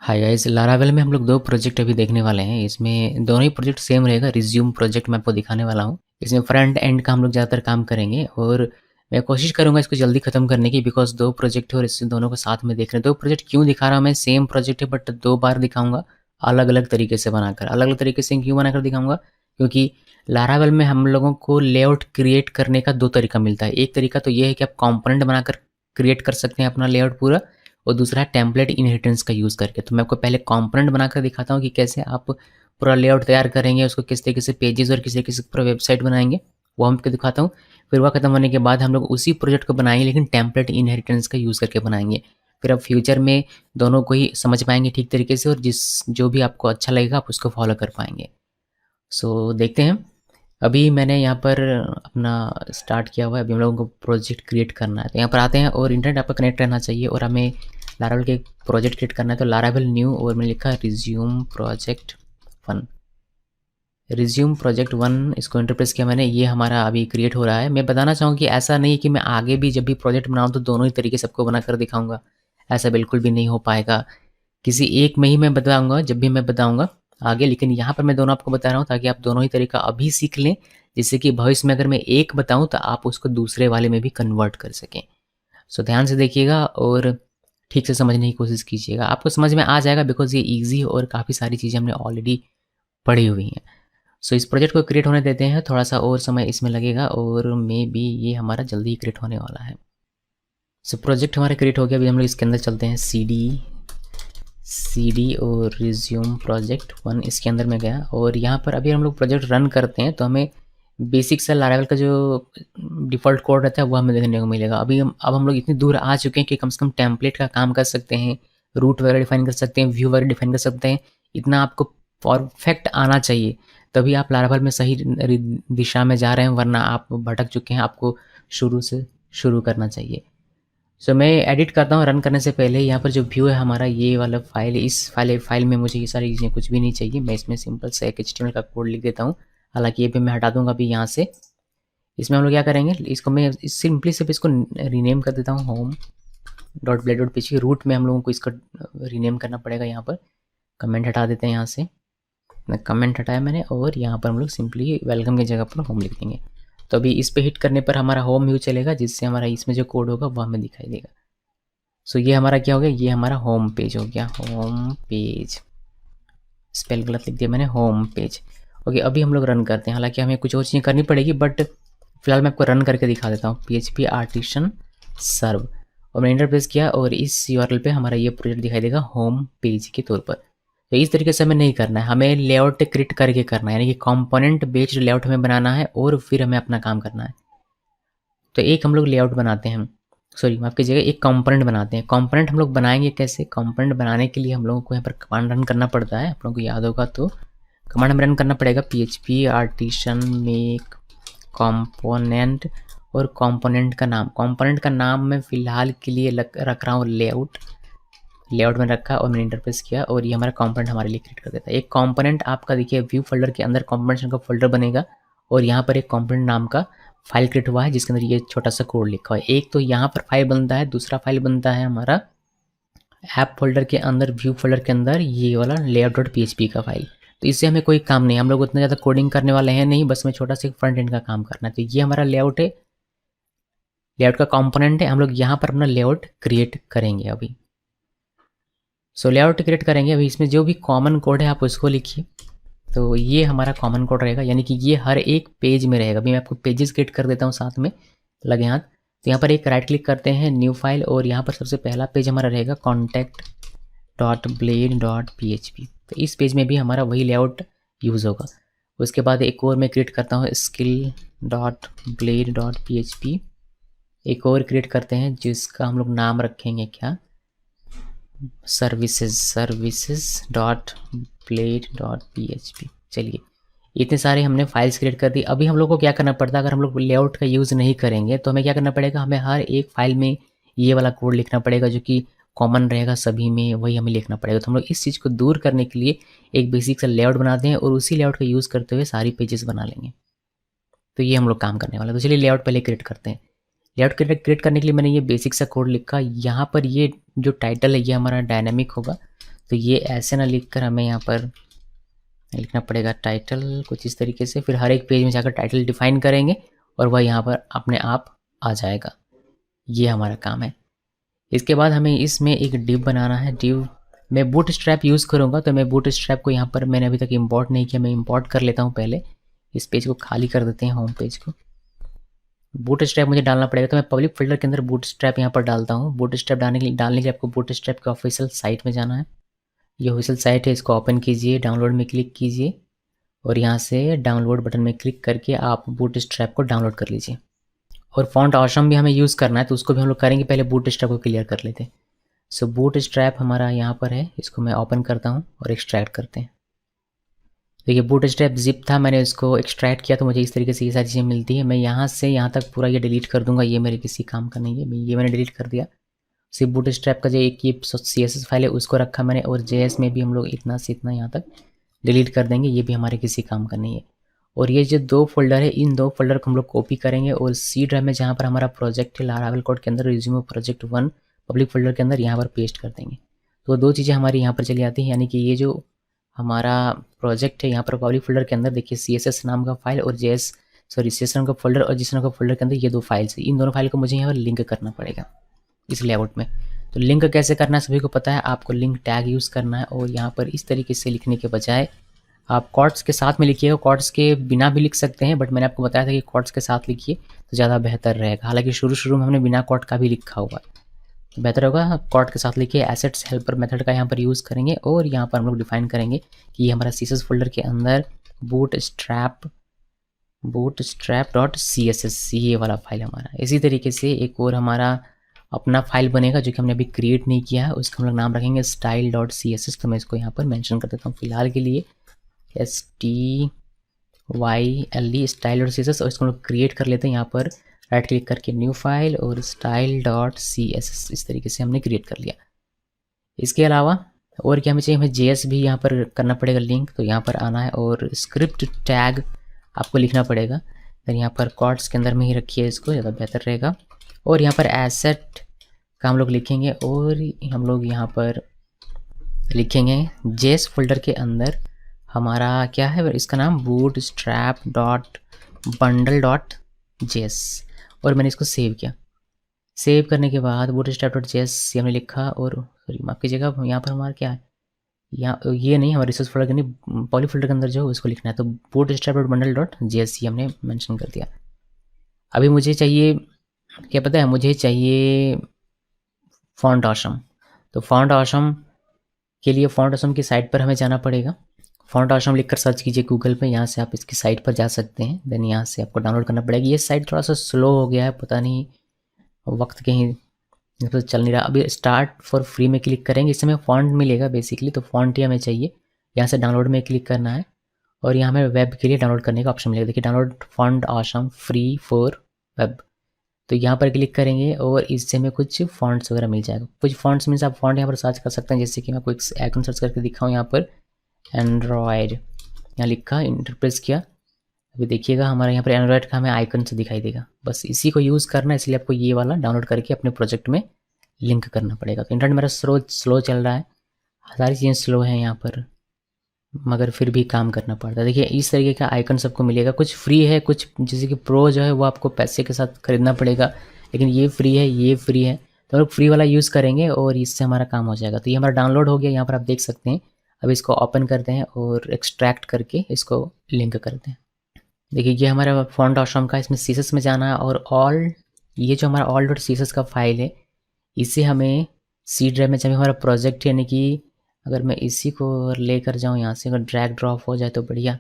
Hi guys, Laravel में हम लोग दो प्रोजेक्ट अभी देखने वाले हैं। इसमें दोनों ही प्रोजेक्ट सेम रहेगा। रिज्यूम प्रोजेक्ट मैं आपको दिखाने वाला हूँ। इसमें फ्रंट एंड का हम लोग ज़्यादातर काम करेंगे और मैं कोशिश करूँगा इसको जल्दी ख़त्म करने की, बिकॉज दो प्रोजेक्ट है और इससे दोनों को साथ में देख रहे हैं। दो प्रोजेक्ट क्यों दिखा रहा हूँ मैं? सेम प्रोजेक्ट है बट दो बार दिखाऊंगा अलग अलग तरीके से बनाकर। अलग अलग तरीके से क्यों बनाकर दिखाऊंगा? क्योंकि लारावेल में हम लोगों को लेआउट क्रिएट करने का दो तरीका मिलता है। एक तरीका तो ये है कि आप कंपोनेंट बनाकर क्रिएट कर सकते हैं अपना लेआउट पूरा, और दूसरा है टेम्पलेट इनहेरिटेंस का यूज़ करके। तो मैं आपको पहले कंपोनेंट बनाकर दिखाता हूँ कि कैसे आप पूरा लेआउट तैयार करेंगे, उसको किस तरीके से पेजेस और किस तरीके से पूरा वेबसाइट बनाएंगे, वो हम आपको दिखाता हूँ। फिर वह खत्म होने के बाद हम लोग उसी प्रोजेक्ट को बनाएंगे लेकिन टेम्पलेट इनहेरिटेंस का यूज़ करके बनाएंगे। फिर आप फ्यूचर में दोनों को ही समझ पाएंगे ठीक तरीके से, और जो भी आपको अच्छा लगेगा आप उसको फॉलो कर पाएंगे। सो देखते हैं। अभी मैंने यहाँ पर अपना स्टार्ट किया हुआ है। अभी हम लोगों को प्रोजेक्ट क्रिएट करना है, तो यहाँ पर आते हैं और इंटरनेट आपका कनेक्ट रहना चाहिए और हमें लारावेल के प्रोजेक्ट क्रिएट करना है। तो लारावेल न्यू और मैंने लिखा रिज्यूम प्रोजेक्ट 1। रिज्यूम प्रोजेक्ट 1 इसको इंटरप्रेस किया मैंने। ये हमारा अभी क्रिएट हो रहा है। मैं बताना चाहूँ कि ऐसा नहीं है कि मैं आगे भी जब भी प्रोजेक्ट बनाऊँ तो दोनों ही तरीके सबको बना कर दिखाऊँगा। ऐसा बिल्कुल भी नहीं हो पाएगा। किसी एक में ही मैं बताऊँगा जब भी मैं बताऊँगा आगे, लेकिन यहाँ पर मैं दोनों आपको बता रहा हूँ ताकि आप दोनों ही तरीका अभी सीख लें, जिससे कि भविष्य में अगर मैं एक बताऊँ तो आप उसको दूसरे वाले में भी कन्वर्ट कर सकें। सो ध्यान से देखिएगा और ठीक से समझने की कोशिश कीजिएगा। आपको समझ में आ जाएगा बिकॉज ये ईजी और काफ़ी सारी चीज़ें हमने ऑलरेडी पढ़ी हुई हैं। सो इस प्रोजेक्ट को क्रिएट होने देते हैं। थोड़ा सा और समय इसमें लगेगा और मे बी ये हमारा जल्दी ही क्रिएट होने वाला है। सो प्रोजेक्ट हमारा क्रिएट हो गया। अभी हम लोग इसके अंदर चलते हैं। CD और रिज्यूम प्रोजेक्ट 1 इसके अंदर में गया और यहाँ पर अभी हम लोग प्रोजेक्ट रन करते हैं तो हमें बेसिक सा लारावेल का जो डिफ़ॉल्ट कोड रहता है वो हमें देखने को मिलेगा। अब हम लोग इतनी दूर आ चुके हैं कि कम से कम टेम्पलेट का काम कर सकते हैं, रूट वगैरह डिफाइन कर सकते हैं, व्यू वगैरह डिफाइन कर सकते हैं। इतना आपको परफेक्ट आना चाहिए, तभी आप लारावेल में सही दिशा में जा रहे हैं, वरना आप भटक चुके हैं। आपको शुरू से शुरू करना चाहिए। सो मैं एडिट करता हूँ रन करने से पहले। यहाँ पर जो व्यू है हमारा, ये वाला फाइल है। इस फाइल में मुझे ये सारी चीज़ें कुछ भी नहीं चाहिए। मैं इसमें सिंपल से एक HTML का कोड लिख देता हूँ। हालांकि ये भी मैं हटा दूंगा अभी यहाँ से। इसमें हम लोग क्या करेंगे, इसको मैं सिंपली सिर्फ इसको रीनेम कर देता हूँ home.blade.php। रूट में हम लोगों को इसका रीनेम करना पड़ेगा। यहाँ पर कमेंट हटा देते हैं। यहाँ से कमेंट हटाया मैंने और यहाँ पर हम लोग सिंपली वेलकम की जगह पर होम लिख देंगे। तो अभी इस पर हिट करने पर हमारा होम व्यू चलेगा, जिससे हमारा इसमें जो कोड होगा वो हमें दिखाई देगा। सो ये हमारा क्या हो गया, ये हमारा होम पेज हो गया। होम पेज, स्पेल गलत लिख दिया मैंने, होम पेज। ओके, अभी हम लोग रन करते हैं। हालांकि हमें कुछ और चीज़ें करनी पड़ेगी बट फिलहाल मैं आपको रन करके दिखा देता हूँ। PHP आर्टिसन सर्व, और मैंने इंटर प्रेस किया और इस URL पे हमारा ये प्रोजेक्ट दिखाई देगा होम पेज के तौर पर। तो इस तरीके से हमें नहीं करना है, हमें लेआउट क्रिएट करके करना है, यानी कि कंपोनेंट बेस्ड लेआउट हमें बनाना है और फिर हमें अपना काम करना है। तो एक हम लोग लेआउट बनाते हैं, सॉरी माफ कीजिएगा, एक कंपोनेंट बनाते हैं। कंपोनेंट हम लोग बनाएंगे कैसे? कंपोनेंट बनाने के लिए हम लोगों को यहाँ पर कमांड रन करना पड़ता है। आप लोगों को याद होगा तो कमांड हमें रन करना पड़ेगा, PHP आर्टिसन मेक कंपोनेंट, और कंपोनेंट का नाम मैं फ़िलहाल के लिए रख रहा हूँ लेआउट में रखा और मैंने इंटरप्रेस किया और ये हमारा कंपोनेंट हमारे लिए क्रिएट कर देता है। एक कंपोनेंट आपका देखिए व्यू फोल्डर के अंदर कंपोनेंट का फोल्डर बनेगा और यहाँ पर एक कंपोनेंट नाम का फाइल क्रिएट हुआ है जिसके अंदर ये छोटा सा कोड लिखा हुआ है। एक तो यहाँ पर फाइल बनता है, दूसरा फाइल बनता है हमारा ऐप फोल्डर के अंदर, व्यू फोल्डर के अंदर ये वाला layout.php का फाइल। तो इससे हमें कोई काम नहीं, हम लोग उतना ज़्यादा कोडिंग करने वाले हैं नहीं, बस हमें छोटा सा फ्रंट एंड का काम करना है। तो ये हमारा लेआउट है, लेआउट का कंपोनेंट है। हम लोग यहाँ पर अपना लेआउट क्रिएट करेंगे अभी। सो लेआउट क्रिएट करेंगे अभी। इसमें जो भी कॉमन कोड है आप उसको लिखिए। तो ये हमारा कॉमन कोड रहेगा, यानी कि ये हर एक पेज में रहेगा। अभी मैं आपको पेजेस क्रिएट कर देता हूँ साथ में लगे हाथ। तो यहाँ पर एक राइट क्लिक करते हैं, न्यू फाइल, और यहाँ पर सबसे पहला पेज हमारा रहेगा contact.blade.php। तो इस पेज में भी हमारा वही लेआउट यूज़ होगा। उसके बाद एक और मैं क्रिएट करता हूँ skill.blade.php। एक और क्रिएट करते हैं जिसका हम लोग नाम रखेंगे क्या, services.blade.php। चलिए, इतने सारे हमने फाइल्स क्रिएट कर दी। अभी हम लोग को क्या करना पड़ता है, अगर हम लोग लेआउट का यूज़ नहीं करेंगे तो हमें क्या करना पड़ेगा, हमें हर एक फाइल में ये वाला कोड लिखना पड़ेगा जो कि कॉमन रहेगा सभी में, वही हमें लिखना पड़ेगा। तो हम लोग इस चीज़ को दूर करने के लिए एक बेसिक सा लेआउट बनाते हैं और उसी लेआउट का यूज़ करते हुए सारी पेजेस बना लेंगे। तो ये हम लोग काम करने वाला है। तो चलिए लेआउट पहले क्रिएट करते हैं। लेआउट क्रिएट करने के लिए मैंने ये बेसिक सा कोड लिखा। यहाँ पर ये जो टाइटल है ये हमारा डायनामिक होगा। तो ये ऐसे ना लिखकर हमें यहाँ पर लिखना पड़ेगा टाइटल कुछ इस तरीके से, फिर हर एक पेज में जाकर टाइटल डिफाइन करेंगे और वह यहाँ पर अपने आप आ जाएगा। ये हमारा काम है। इसके बाद हमें इसमें एक डिव बनाना है। डिव मैं बूटस्ट्रैप यूज़ करूँगा, तो मैं बूटस्ट्रैप को यहाँ पर मैंने अभी तक इंपोर्ट नहीं किया, मैं इंपोर्ट कर लेता हूँ पहले। इस पेज को खाली कर देते हैं, होम पेज को। बूटस्ट्रैप मुझे डालना पड़ेगा, तो मैं पब्लिक फोल्डर के अंदर बूटस्ट्रैप यहाँ पर डालता हूँ। बूटस्ट्रैप डालने के लिए आपको बूटस्ट्रैप के ऑफिशियल साइट में जाना है। ये ऑफिशियल साइट है, इसको ओपन कीजिए, डाउनलोड में क्लिक कीजिए और यहाँ से डाउनलोड बटन में क्लिक करके आप बूटस्ट्रैप को डाउनलोड कर लीजिए। और फॉन्ट ऑसम भी हमें यूज़ करना है, तो उसको भी हम लोग करेंगे, पहले बूटस्ट्रैप को क्लियर कर लेते हैं। सो बूटस्ट्रैप हमारा यहाँ पर है, इसको मैं ओपन करता हूँ और एक्सट्रैक्ट करते हैं। देखिए बूटस्ट्रैप जिप था, मैंने इसको एक्सट्रैक्ट किया तो मुझे इस तरीके से ये सारी चीज़ें मिलती है। मैं यहाँ से यहाँ तक पूरा ये डिलीट कर दूंगा, ये मेरे किसी काम का नहीं है, ये मैंने डिलीट कर दिया। सिर्फ बूटस्ट्रैप का जो एक ये CSS फाइल है उसको रखा मैंने, और JS में भी हम लोग इतना से इतना यहाँ तक डिलीट कर देंगे, ये भी हमारे किसी काम का नहीं है। और ये जो 2 फोल्डर है, इन 2 फोल्डर को हम लोग कॉपी करेंगे और C ड्राइव में जहाँ पर हमारा प्रोजेक्ट है लारावेल कोड के अंदर रिज्यूमे प्रोजेक्ट 1 पब्लिक फोल्डर के अंदर यहाँ पर पेस्ट कर देंगे। तो 2 चीज़ें हमारी यहाँ पर चली आती हैं, यानी कि ये जो हमारा प्रोजेक्ट है यहाँ पर पब्लिक फोल्डर के अंदर देखिए CSS नाम का फाइल और CSS नाम का फोल्डर और जिस नाम का फोल्डर के अंदर ये 2 फाइल्स है। इन दोनों फाइल को मुझे यहाँ पर लिंक करना पड़ेगा इस लेआउट में। तो लिंक कैसे करना है सभी को पता है, आपको लिंक टैग यूज़ करना है और यहाँ पर इस तरीके से लिखने के बजाय आप कॉट्स के साथ में लिखिएगा। कॉट्स के बिना भी लिख सकते हैं, बट मैंने आपको बताया था कि कॉट्स के साथ लिखिए तो ज़्यादा बेहतर रहेगा। हालांकि शुरू में हमने बिना कॉट का भी लिखा हुआ है, तो बेहतर होगा कॉट के साथ लिखिए। एसेट्स हेल्पर मेथड का यहाँ पर यूज़ करेंगे और यहाँ पर हम लोग डिफाइन करेंगे कि ये हमारा CSS फोल्डर के अंदर bootstrap.css ये वाला फाइल हमारा। इसी तरीके से एक और हमारा अपना फाइल बनेगा जो कि हमने अभी क्रिएट नहीं किया है, उसका हम लोग नाम रखेंगे style.css। तो मैं इसको यहाँ पर मेंशन कर देता हूँ फिलहाल के लिए STYLE style.css, और इसको हम लोग क्रिएट कर लेते हैं। यहाँ पर राइट क्लिक करके न्यू फाइल और style.css इस तरीके से हमने क्रिएट कर लिया। इसके अलावा और क्या हमें चाहिए, हमें JS भी यहाँ पर करना पड़ेगा लिंक, तो यहाँ पर आना है और स्क्रिप्ट टैग आपको लिखना पड़ेगा। फिर यहाँ पर कॉर्ड्स के अंदर में ही रखिए, इसको ज़्यादा बेहतर रहेगा। और यहाँ पर एसेट का हम लोग लिखेंगे और हम लोग यहाँ पर लिखेंगे JS फोल्डर के अंदर हमारा क्या है, इसका नाम bootstrap.bundle.js, और मैंने इसको सेव किया। सेव करने के बाद bootstrap.js हमने लिखा और सॉरी माफ़ कीजिएगा, यहाँ पर हमारा क्या है, यहाँ ये नहीं, हमारे रिसोर्स फोल्डर के नहीं पॉली फोल्डर के अंदर जो उसको लिखना है, तो bootstrap.bundle.js ये हमने मेंशन कर दिया। अभी मुझे चाहिए क्या पता है, मुझे चाहिए फॉन्ट ऑसम। तो फॉन्ट ऑसम के लिए फॉन्ट ऑसम की साइट पर हमें जाना पड़ेगा। फॉन्ट ऑसम लिखकर सर्च कीजिए गूगल पे, यहाँ से आप इसकी साइट पर जा सकते हैं। देन यहाँ से आपको डाउनलोड करना पड़ेगा। ये साइट थोड़ा सा स्लो हो गया है, पता नहीं वक्त कहीं तो चल नहीं रहा। अभी स्टार्ट फॉर फ्री में क्लिक करेंगे, इससे हमें फॉन्ट मिलेगा बेसिकली, तो फॉन्ट ही हमें चाहिए। यहाँ से डाउनलोड में क्लिक करना है और यहाँ हमें वेब के लिए डाउनलोड करने का ऑप्शन मिलेगा। देखिए download font awesome free for web, तो यहाँ पर क्लिक करेंगे और इससे हमें कुछ फॉन्ट्स वगैरह मिल जाएगा। कुछ फॉन्ट्स मीन्स आप फॉन्ट यहाँ पर सर्च कर सकते हैं, जैसे कि मैं कोई आइकन सर्च करके दिखाऊँ, यहाँ पर एंड्रॉयड यहाँ लिखा, इंटरप्रेस किया। अभी देखिएगा हमारा यहाँ पर एंड्रॉयड का हमें आइकन से दिखाई देगा। बस इसी को यूज़ करना है, इसलिए आपको ये वाला डाउनलोड करके अपने प्रोजेक्ट में लिंक करना पड़ेगा। तो इंटरनेट मेरा स्लो चल रहा है, सारी चीज़ें स्लो हैं यहाँ पर, मगर फिर भी काम करना पड़ता है। देखिए इस तरीके का आइकन सबको मिलेगा, कुछ फ्री है, कुछ जैसे कि प्रो जो है वो आपको पैसे के साथ खरीदना पड़ेगा, लेकिन ये फ्री है, ये फ्री है, तो हम लोग फ्री वाला यूज़ करेंगे और इससे हमारा काम हो जाएगा। तो ये हमारा डाउनलोड हो गया, यहाँ पर आप देख सकते हैं। अब इसको ओपन करते हैं और एक्सट्रैक्ट करके इसको लिंक करते हैं। देखिए ये हमारा फॉन्ट ऑसम का, इसमें CSS में जाना है और ऑल, ये जो हमारा all.css का फाइल है इसे हमें C ड्राइव में, जब हमारा प्रोजेक्ट यानी कि अगर मैं इसी को लेकर जाऊँ यहाँ से, अगर ड्रैग ड्रॉप हो जाए तो बढ़िया।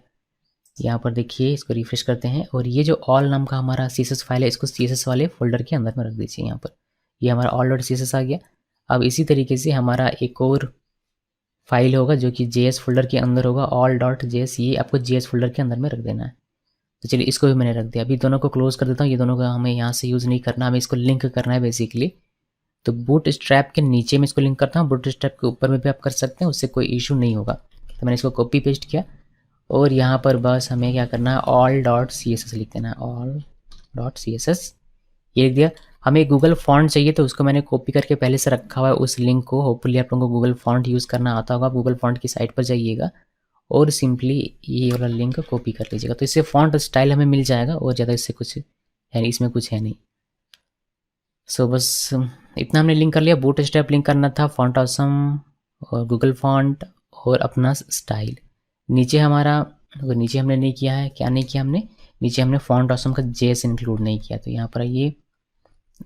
यहाँ पर देखिए इसको रिफ्रेश करते हैं और ये जो ऑल नाम का हमारा CSS फाइल है इसको CSS वाले फोल्डर के अंदर में रख दीजिए। यहाँ पर ये हमारा all.css आ गया। अब इसी तरीके से हमारा एक और फाइल होगा जो कि JS फोल्डर के अंदर होगा, all.js, ये आपको JS फोल्डर के अंदर में रख देना है। तो चलिए इसको भी मैंने रख दिया। अभी दोनों को क्लोज कर देता हूँ, ये दोनों का हमें यहाँ से यूज़ नहीं करना, हमें इसको लिंक करना है बेसिकली। तो बूटस्ट्रैप के नीचे में इसको लिंक करता हूँ, बूटस्ट्रैप के ऊपर में भी आप कर सकते हैं, उससे कोई इशू नहीं होगा। तो मैंने इसको कॉपी पेस्ट किया और यहाँ पर बस हमें क्या करना है, all.css लिख देना है, all.css ये लिख दिया। हमें गूगल फॉन्ट चाहिए तो उसको मैंने कॉपी करके पहले से रखा हुआ है उस लिंक को। होपफुली आप लोगों को गूगल फॉन्ट यूज़ करना आता होगा। गूगल फॉन्ट की साइट पर जाइएगा और सिंपली ये वाला लिंक कॉपी कर लीजिएगा, तो इससे फॉन्ट स्टाइल हमें मिल जाएगा और ज़्यादा इससे कुछ है नहीं, इसमें कुछ है नहीं। सो बस इतना हमने लिंक कर लिया। बूट स्ट्रैप लिंक करना था, फॉन्ट ऑसम और गूगल फॉन्ट और अपना स्टाइल। नीचे हमारा नीचे हमने नहीं किया है, क्या नहीं किया हमने, नीचे हमने फॉन्ट ऑसम का जेएस इंक्लूड नहीं किया। तो यहाँ पर आइए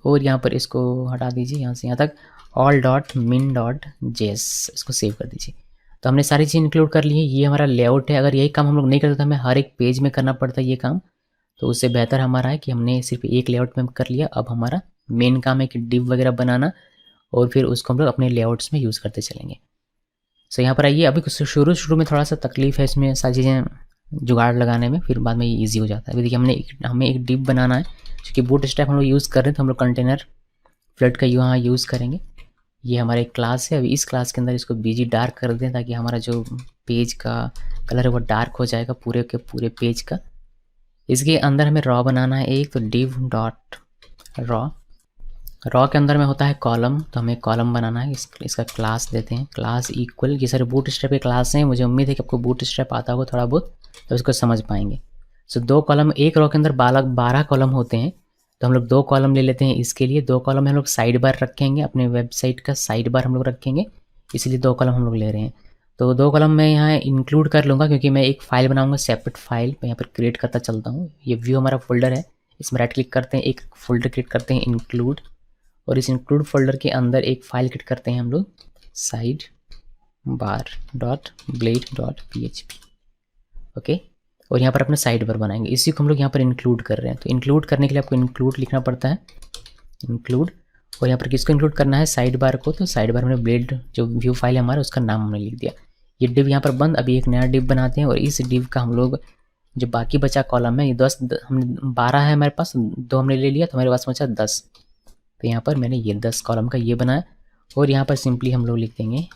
और यहाँ पर इसको हटा दीजिए, यहाँ से यहाँ तक all.min.js इसको सेव कर दीजिए। तो हमने सारी चीज़ इंक्लूड कर ली है। ये हमारा लेआउट है। अगर यही काम हम लोग नहीं करते तो हमें हर एक पेज में करना पड़ता है ये काम, तो उससे बेहतर हमारा है कि हमने सिर्फ एक लेआउट में कर लिया। अब हमारा मेन काम है कि डिव वगैरह बनाना और फिर उसको हम लोग अपने लेआउट्स में यूज़ करते चलेंगे। सो यहाँ पर आइए, अभी शुरू में थोड़ा सा तकलीफ है इसमें सारी चीज़ें जुगाड़ लगाने में, फिर बाद में ये ईजी हो जाता है। अभी देखिए हमें एक डिव बनाना है, क्योंकि बूट स्ट्रैप हम लोग यूज़ कर रहे हैं तो हम लोग कंटेनर फ्लड का यहाँ यूज़ करेंगे। ये हमारा एक क्लास है। अभी इस क्लास के अंदर इसको बीजी डार्क कर दें ताकि हमारा जो पेज का कलर है वो डार्क हो जाएगा पूरे के पूरे पेज का। इसके अंदर हमें रॉ बनाना है एक, तो div डॉट रॉ के अंदर में होता है कॉलम, तो हमें कॉलम बनाना है। इसका क्लास देते हैं, क्लास इक्वल, ये सारे बूट स्ट्रैप के क्लास हैं। मुझे उम्मीद है कि आपको बूट स्ट्रैप आता होगा थोड़ा बहुत, तो उसको समझ पाएंगे। सो 2 कॉलम, एक रॉ के अंदर 12 कॉलम होते हैं, तो हम लोग 2 कॉलम ले लेते हैं इसके लिए। 2 कॉलम में हम लोग साइड बार रखेंगे, अपने वेबसाइट का साइड बार हम लोग रखेंगे, इसलिए 2 कॉलम हम लोग ले रहे हैं। तो 2 कॉलम मैं यहाँ इंक्लूड कर लूँगा क्योंकि मैं एक फ़ाइल बनाऊँगा, सेपरेट फाइल मैं यहाँ पर क्रिएट करता चलता हूँ। ये व्यू हमारा फोल्डर है, इसमें राइट क्लिक करते हैं, एक फोल्डर क्रिएट करते हैं इंक्लूड, और इस इंक्लूड फोल्डर के अंदर एक फ़ाइल क्रिएट करते हैं हम लोग side bar dot blade dot php। Okay, और यहाँ पर अपना साइड बार बनाएंगे, इसी को हम लोग यहाँ पर इंक्लूड कर रहे हैं। तो इंक्लूड करने के लिए आपको इंक्लूड लिखना पड़ता है, इंक्लूड, और यहाँ पर किसको इंक्लूड करना है, साइड बार को। तो साइड बार में ब्लेड जो व्यू फाइल है हमारा, उसका नाम हमने लिख दिया। ये डिव यहाँ पर बंद। अभी एक नया डिव बनाते हैं और इस डिव का हम लोग जो बाकी बचा कॉलम है, ये 12 है हमारे पास, 2 हमने ले लिया तो हमारे पास बचा 10। तो यहाँ पर मैंने ये 10 कॉलम का ये बनाया और यहाँ पर सिंपली हम लोग लिख देंगे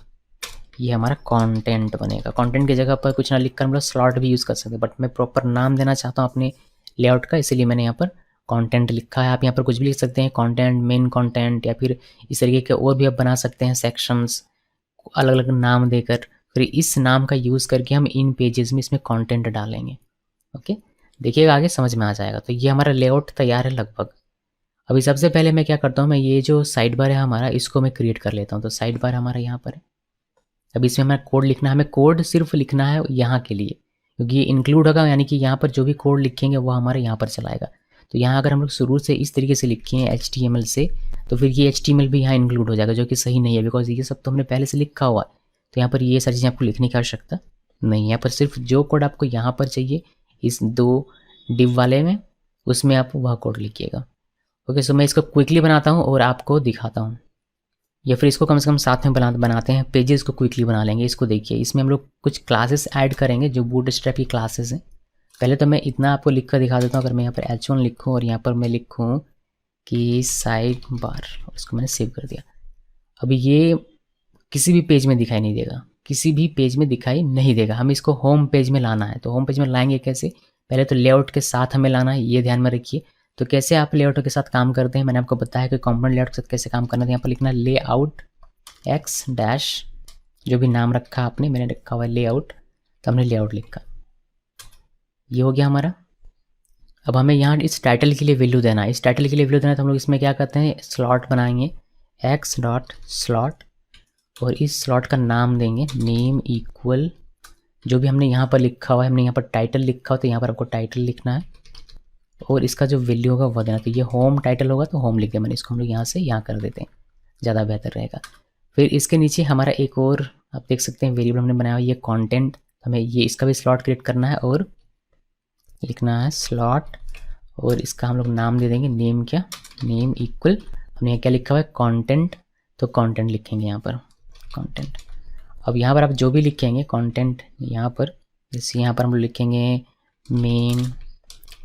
ये हमारा कंटेंट बनेगा। कंटेंट की जगह पर कुछ ना लिख कर हम लोग स्लॉट भी यूज़ कर सकते हैं, बट मैं प्रॉपर नाम देना चाहता हूँ अपने लेआउट का, इसलिए मैंने यहाँ पर कंटेंट लिखा है। आप यहाँ पर कुछ भी लिख सकते हैं, कंटेंट, मेन कंटेंट, या फिर इस तरीके के और भी आप बना सकते हैं सेक्शंस, अलग अलग नाम देकर। फिर इस नाम का यूज़ करके हम इन पेजेस में इसमें कंटेंट डालेंगे। ओके, देखिएगा आगे समझ में आ जाएगा। तो ये हमारा लेआउट तैयार है लगभग। अभी सबसे पहले मैं क्या करता हूँ, मैं ये जो साइड बार है हमारा, इसको मैं क्रिएट कर लेता हूँ। तो साइड बार हमारा यहाँ पर है। अब इसमें हमारा कोड लिखना है, हमें कोड सिर्फ लिखना है यहाँ के लिए, क्योंकि ये इंक्लूड होगा, यानी कि यहाँ पर जो भी कोड लिखेंगे वो हमारे यहाँ पर चलाएगा। तो यहाँ अगर हम लोग शुरू से इस तरीके से लिखे हैं HTML से, तो फिर ये HTML भी यहाँ इंक्लूड हो जाएगा, जो कि सही नहीं है, बिकॉज ये सब तो हमने पहले से लिखा हुआ है। तो यहाँ पर ये सारी चीज़ें आपको लिखने की आवश्यकता नहीं है। यहाँ पर सिर्फ जो कोड आपको यहाँ पर चाहिए इस 2 डिव वाले में, उसमें आप वह कोड लिखिएगा। ओके, सो मैं इसको क्विकली बनाता हूँ और आपको दिखाता हूँ, या फिर इसको कम से कम साथ में बनाते हैं। पेजेस को क्विकली बना लेंगे। इसको देखिए, इसमें हम लोग कुछ क्लासेस ऐड करेंगे जो बूटस्ट्रैप की क्लासेस हैं। पहले तो मैं इतना आपको लिख कर दिखा देता हूँ। अगर मैं यहाँ पर H1 लिखूँ और यहाँ पर मैं लिखूँ कि साइड बार, इसको मैंने सेव कर दिया। अभी ये किसी भी पेज में दिखाई नहीं देगा, किसी भी पेज में दिखाई नहीं देगा। हम इसको होम पेज में लाना है। तो होम पेज में लाएंगे कैसे, पहले तो लेआउट के साथ हमें लाना है, ये ध्यान में रखिए। तो कैसे आप लेआउट के साथ काम करते हैं, मैंने आपको बताया कि कॉम्पोनेंट लेआउट के साथ कैसे काम करना है। यहाँ पर लिखना लेआउट x डैश, जो भी नाम रखा आपने, मैंने रखा हुआ है लेआउट, तो हमने लेआउट लिखा, ये हो गया हमारा। अब हमें यहाँ इस टाइटल के लिए वैल्यू देना है। इस टाइटल के लिए वैल्यू देना है तो हम लोग इसमें क्या करते हैं, स्लॉट बनाएंगे, x डॉट स्लॉट, और इस स्लॉट का नाम देंगे नेम इक्वल, जो भी हमने यहाँ पर लिखा हुआ है, हमने यहाँ पर टाइटल लिखा हुआ, तो यहाँ पर आपको टाइटल लिखना है और इसका जो वैल्यू होगा वो देना। तो ये होम टाइटल होगा तो होम लिख दिया मैंने, इसको हम लोग यहाँ से यहाँ कर देते हैं, ज़्यादा बेहतर रहेगा। फिर इसके नीचे हमारा एक और आप देख सकते हैं वेरिएबल हमने बनाया हुआ ये कंटेंट, हमें ये इसका भी स्लॉट क्रिएट करना है और लिखना है स्लॉट, और इसका हम लोग नाम दे देंगे नेम, क्या, नेम इक्वल, हमने क्या लिखा हुआ है कंटेंट, तो कंटेंट लिखेंगे यहाँ पर कंटेंट। अब यहाँ पर आप जो भी लिखेंगे कंटेंट, यहाँ पर जैसे यहाँ पर हम लोग लिखेंगे मेन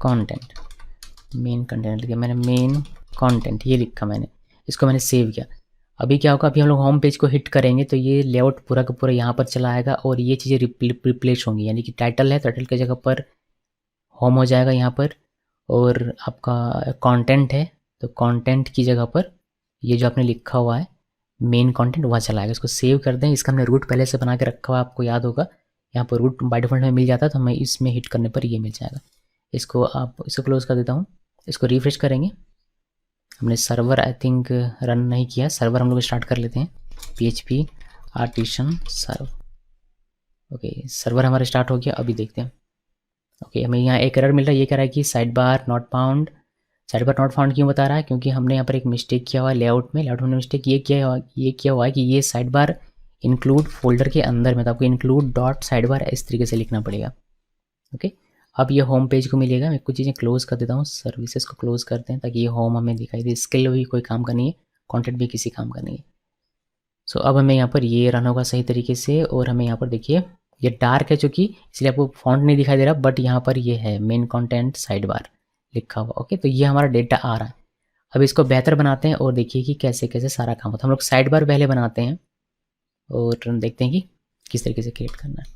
कंटेंट, मेन कंटेंट लिखा मैंने, मेन कंटेंट ये लिखा मैंने, इसको मैंने सेव किया। अभी क्या होगा, अभी हम लोग होम पेज को हिट करेंगे तो ये लेआउट पूरा का पूरा यहाँ पर चला आएगा और ये चीज़ें रिप्लेस होंगी, यानी कि टाइटल है, टाइटल की जगह पर होम हो जाएगा यहाँ पर, और आपका कंटेंट है तो कंटेंट की जगह पर ये जो आपने लिखा हुआ है मेन कंटेंट वहाँ चला आएगा। इसको सेव कर दें। इसका हमने रूट पहले से बना के रखा हुआ, आपको याद होगा। यहाँ पर रूट बाय डिफ़ॉल्ट में मिल जाता है, तो हमें इसमें हिट करने पर ये मिल जाएगा। इसको क्लोज़ कर देता हूँ। इसको रिफ्रेश करेंगे। हमने सर्वर आई थिंक रन नहीं किया। सर्वर हम लोग स्टार्ट कर लेते हैं। PHP आर्टिसन सर्व। ओके, सर्वर हमारा स्टार्ट हो गया। अभी देखते हैं। ओके, हमें यहाँ एक एरर मिल रहा है। ये कह रहा है कि side bar not found. Side bar not found क्यों बता रहा है? क्योंकि हमने यहाँ पर एक मिस्टेक किया हुआ है लेआउट में। लेआउट में मिस्टेक ये किया हुआ है कि ये साइड बार इंक्लूड फोल्डर के अंदर में, तो आपको इंक्लूड डॉट साइड बार इस तरीके से लिखना पड़ेगा। ओके, अब ये होम पेज को मिलेगा। मैं कुछ चीज़ें क्लोज़ कर देता हूँ। सर्विसेज को क्लोज़ करते हैं ताकि ये होम हमें दिखाई दे। स्किल भी कोई काम का नहीं है, कॉन्टेंट भी किसी काम का नहीं है। सो अब हमें यहाँ पर ये रन होगा सही तरीके से। और हमें यहाँ पर देखिए ये डार्क है चूँकि, इसलिए आपको फॉन्ट नहीं दिखाई दे रहा, बट यहाँ पर ये है मेन कंटेंट साइड बार लिखा हुआ। ओके, तो ये हमारा डेटा आ रहा है। अब इसको बेहतर बनाते हैं और देखिए कि कैसे कैसे सारा काम होता है। हम लोग साइड बार पहले बनाते हैं और देखते हैं कि किस तरीके से क्रिएट करना है।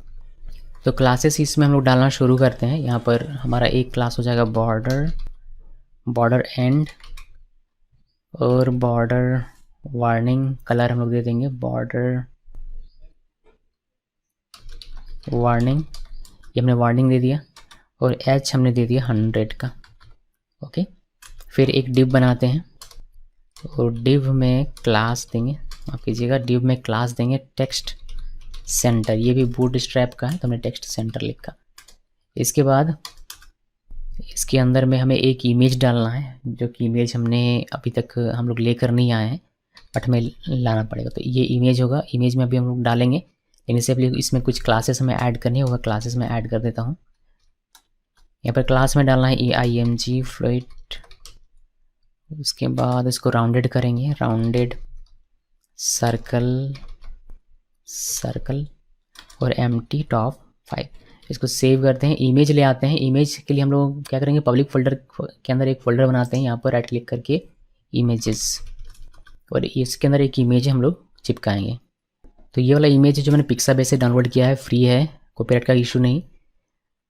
तो क्लासेस इसमें हम लोग डालना शुरू करते हैं। यहाँ पर हमारा एक क्लास हो जाएगा बॉर्डर एंड और बॉर्डर वार्निंग। कलर हम लोग दे देंगे बॉर्डर वार्निंग। ये हमने वार्निंग दे दिया और एच हमने दे दिया 100 का। ओके, फिर एक डिव बनाते हैं और डिव में क्लास देंगे, माफ कीजिएगा, डिव में क्लास देंगे टेक्स्ट सेंटर। ये भी बूटस्ट्रैप का है तो हमने टेक्स्ट सेंटर लिखा। इसके बाद इसके अंदर में हमें एक इमेज डालना है, जो कि इमेज हमने अभी तक हम लोग लेकर नहीं आए हैं, बट हमें लाना पड़ेगा। तो ये इमेज होगा। इमेज में अभी हम लोग डालेंगे, लेकिन इससे पहले इसमें कुछ क्लासेस हमें ऐड करनी है। वह क्लासेस में ऐड कर देता हूँ। यहाँ पर क्लास में डालना है EIMG फ्लोट। उसके बाद इसको राउंडेड करेंगे, राउंडेड सर्कल और एम्प्टी टॉप 5। इसको सेव करते हैं। इमेज ले आते हैं। इमेज के लिए हम लोग क्या करेंगे, पब्लिक फोल्डर के अंदर एक फ़ोल्डर बनाते हैं। यहाँ पर राइट क्लिक करके इमेजेस, और इसके अंदर एक इमेज हम लोग चिपकाएंगे। तो ये वाला इमेज जो मैंने पिक्साबेस से डाउनलोड किया है, फ्री है, कॉपीराइट का इशू नहीं।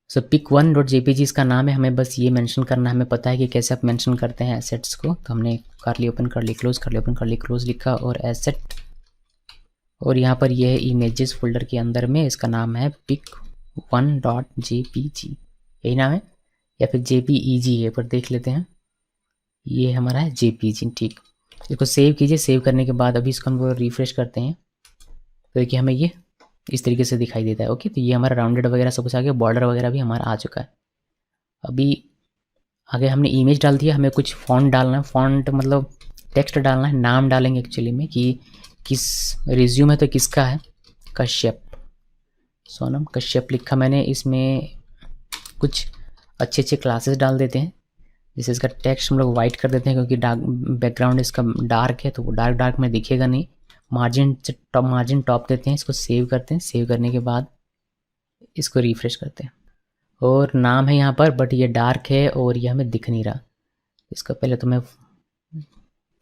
सो pic1.jpg इसका नाम है। हमें बस ये मेंशन करना है। हमें पता है कि कैसे आप मेंशन करते हैं एसेट्स को। तो हमने करली ओपन करली क्लोज, करली ओपन करली क्लोज लिखा और एसेट, और यहाँ पर ये है इमेजेस फोल्डर के अंदर में। इसका नाम है pic1.jpg, यही नाम है, या फिर JPEG है, पर देख लेते हैं। ये हमारा है JPG। ठीक, इसको सेव कीजिए। सेव करने के बाद अभी इसको हम रिफ्रेश करते हैं तो देखिए हमें ये इस तरीके से दिखाई देता है। ओके, तो ये हमारा राउंडेड वगैरह सब कुछ आ गया। बॉर्डर वगैरह भी हमारा आ चुका है। अभी आगे हमने इमेज डाल दिया। हमें कुछ फॉन्ट डालना है। फॉन्ट मतलब टेक्स्ट डालना है। नाम डालेंगे एक्चुअली में कि किस रिज्यूम है तो किसका है। कश्यप, सोनम कश्यप लिखा मैंने। इसमें कुछ अच्छे अच्छे क्लासेस डाल देते हैं। जैसे इसका टेक्स्ट हम लोग वाइट कर देते हैं क्योंकि बैकग्राउंड इसका डार्क है, तो वो डार्क में दिखेगा नहीं। मार्जिन टॉप देते हैं। इसको सेव करते हैं। सेव करने के बाद इसको रिफ्रेश करते हैं और नाम है यहाँ पर, बट ये डार्क है और ये हमें दिख नहीं रहा। इसका पहले तो मैं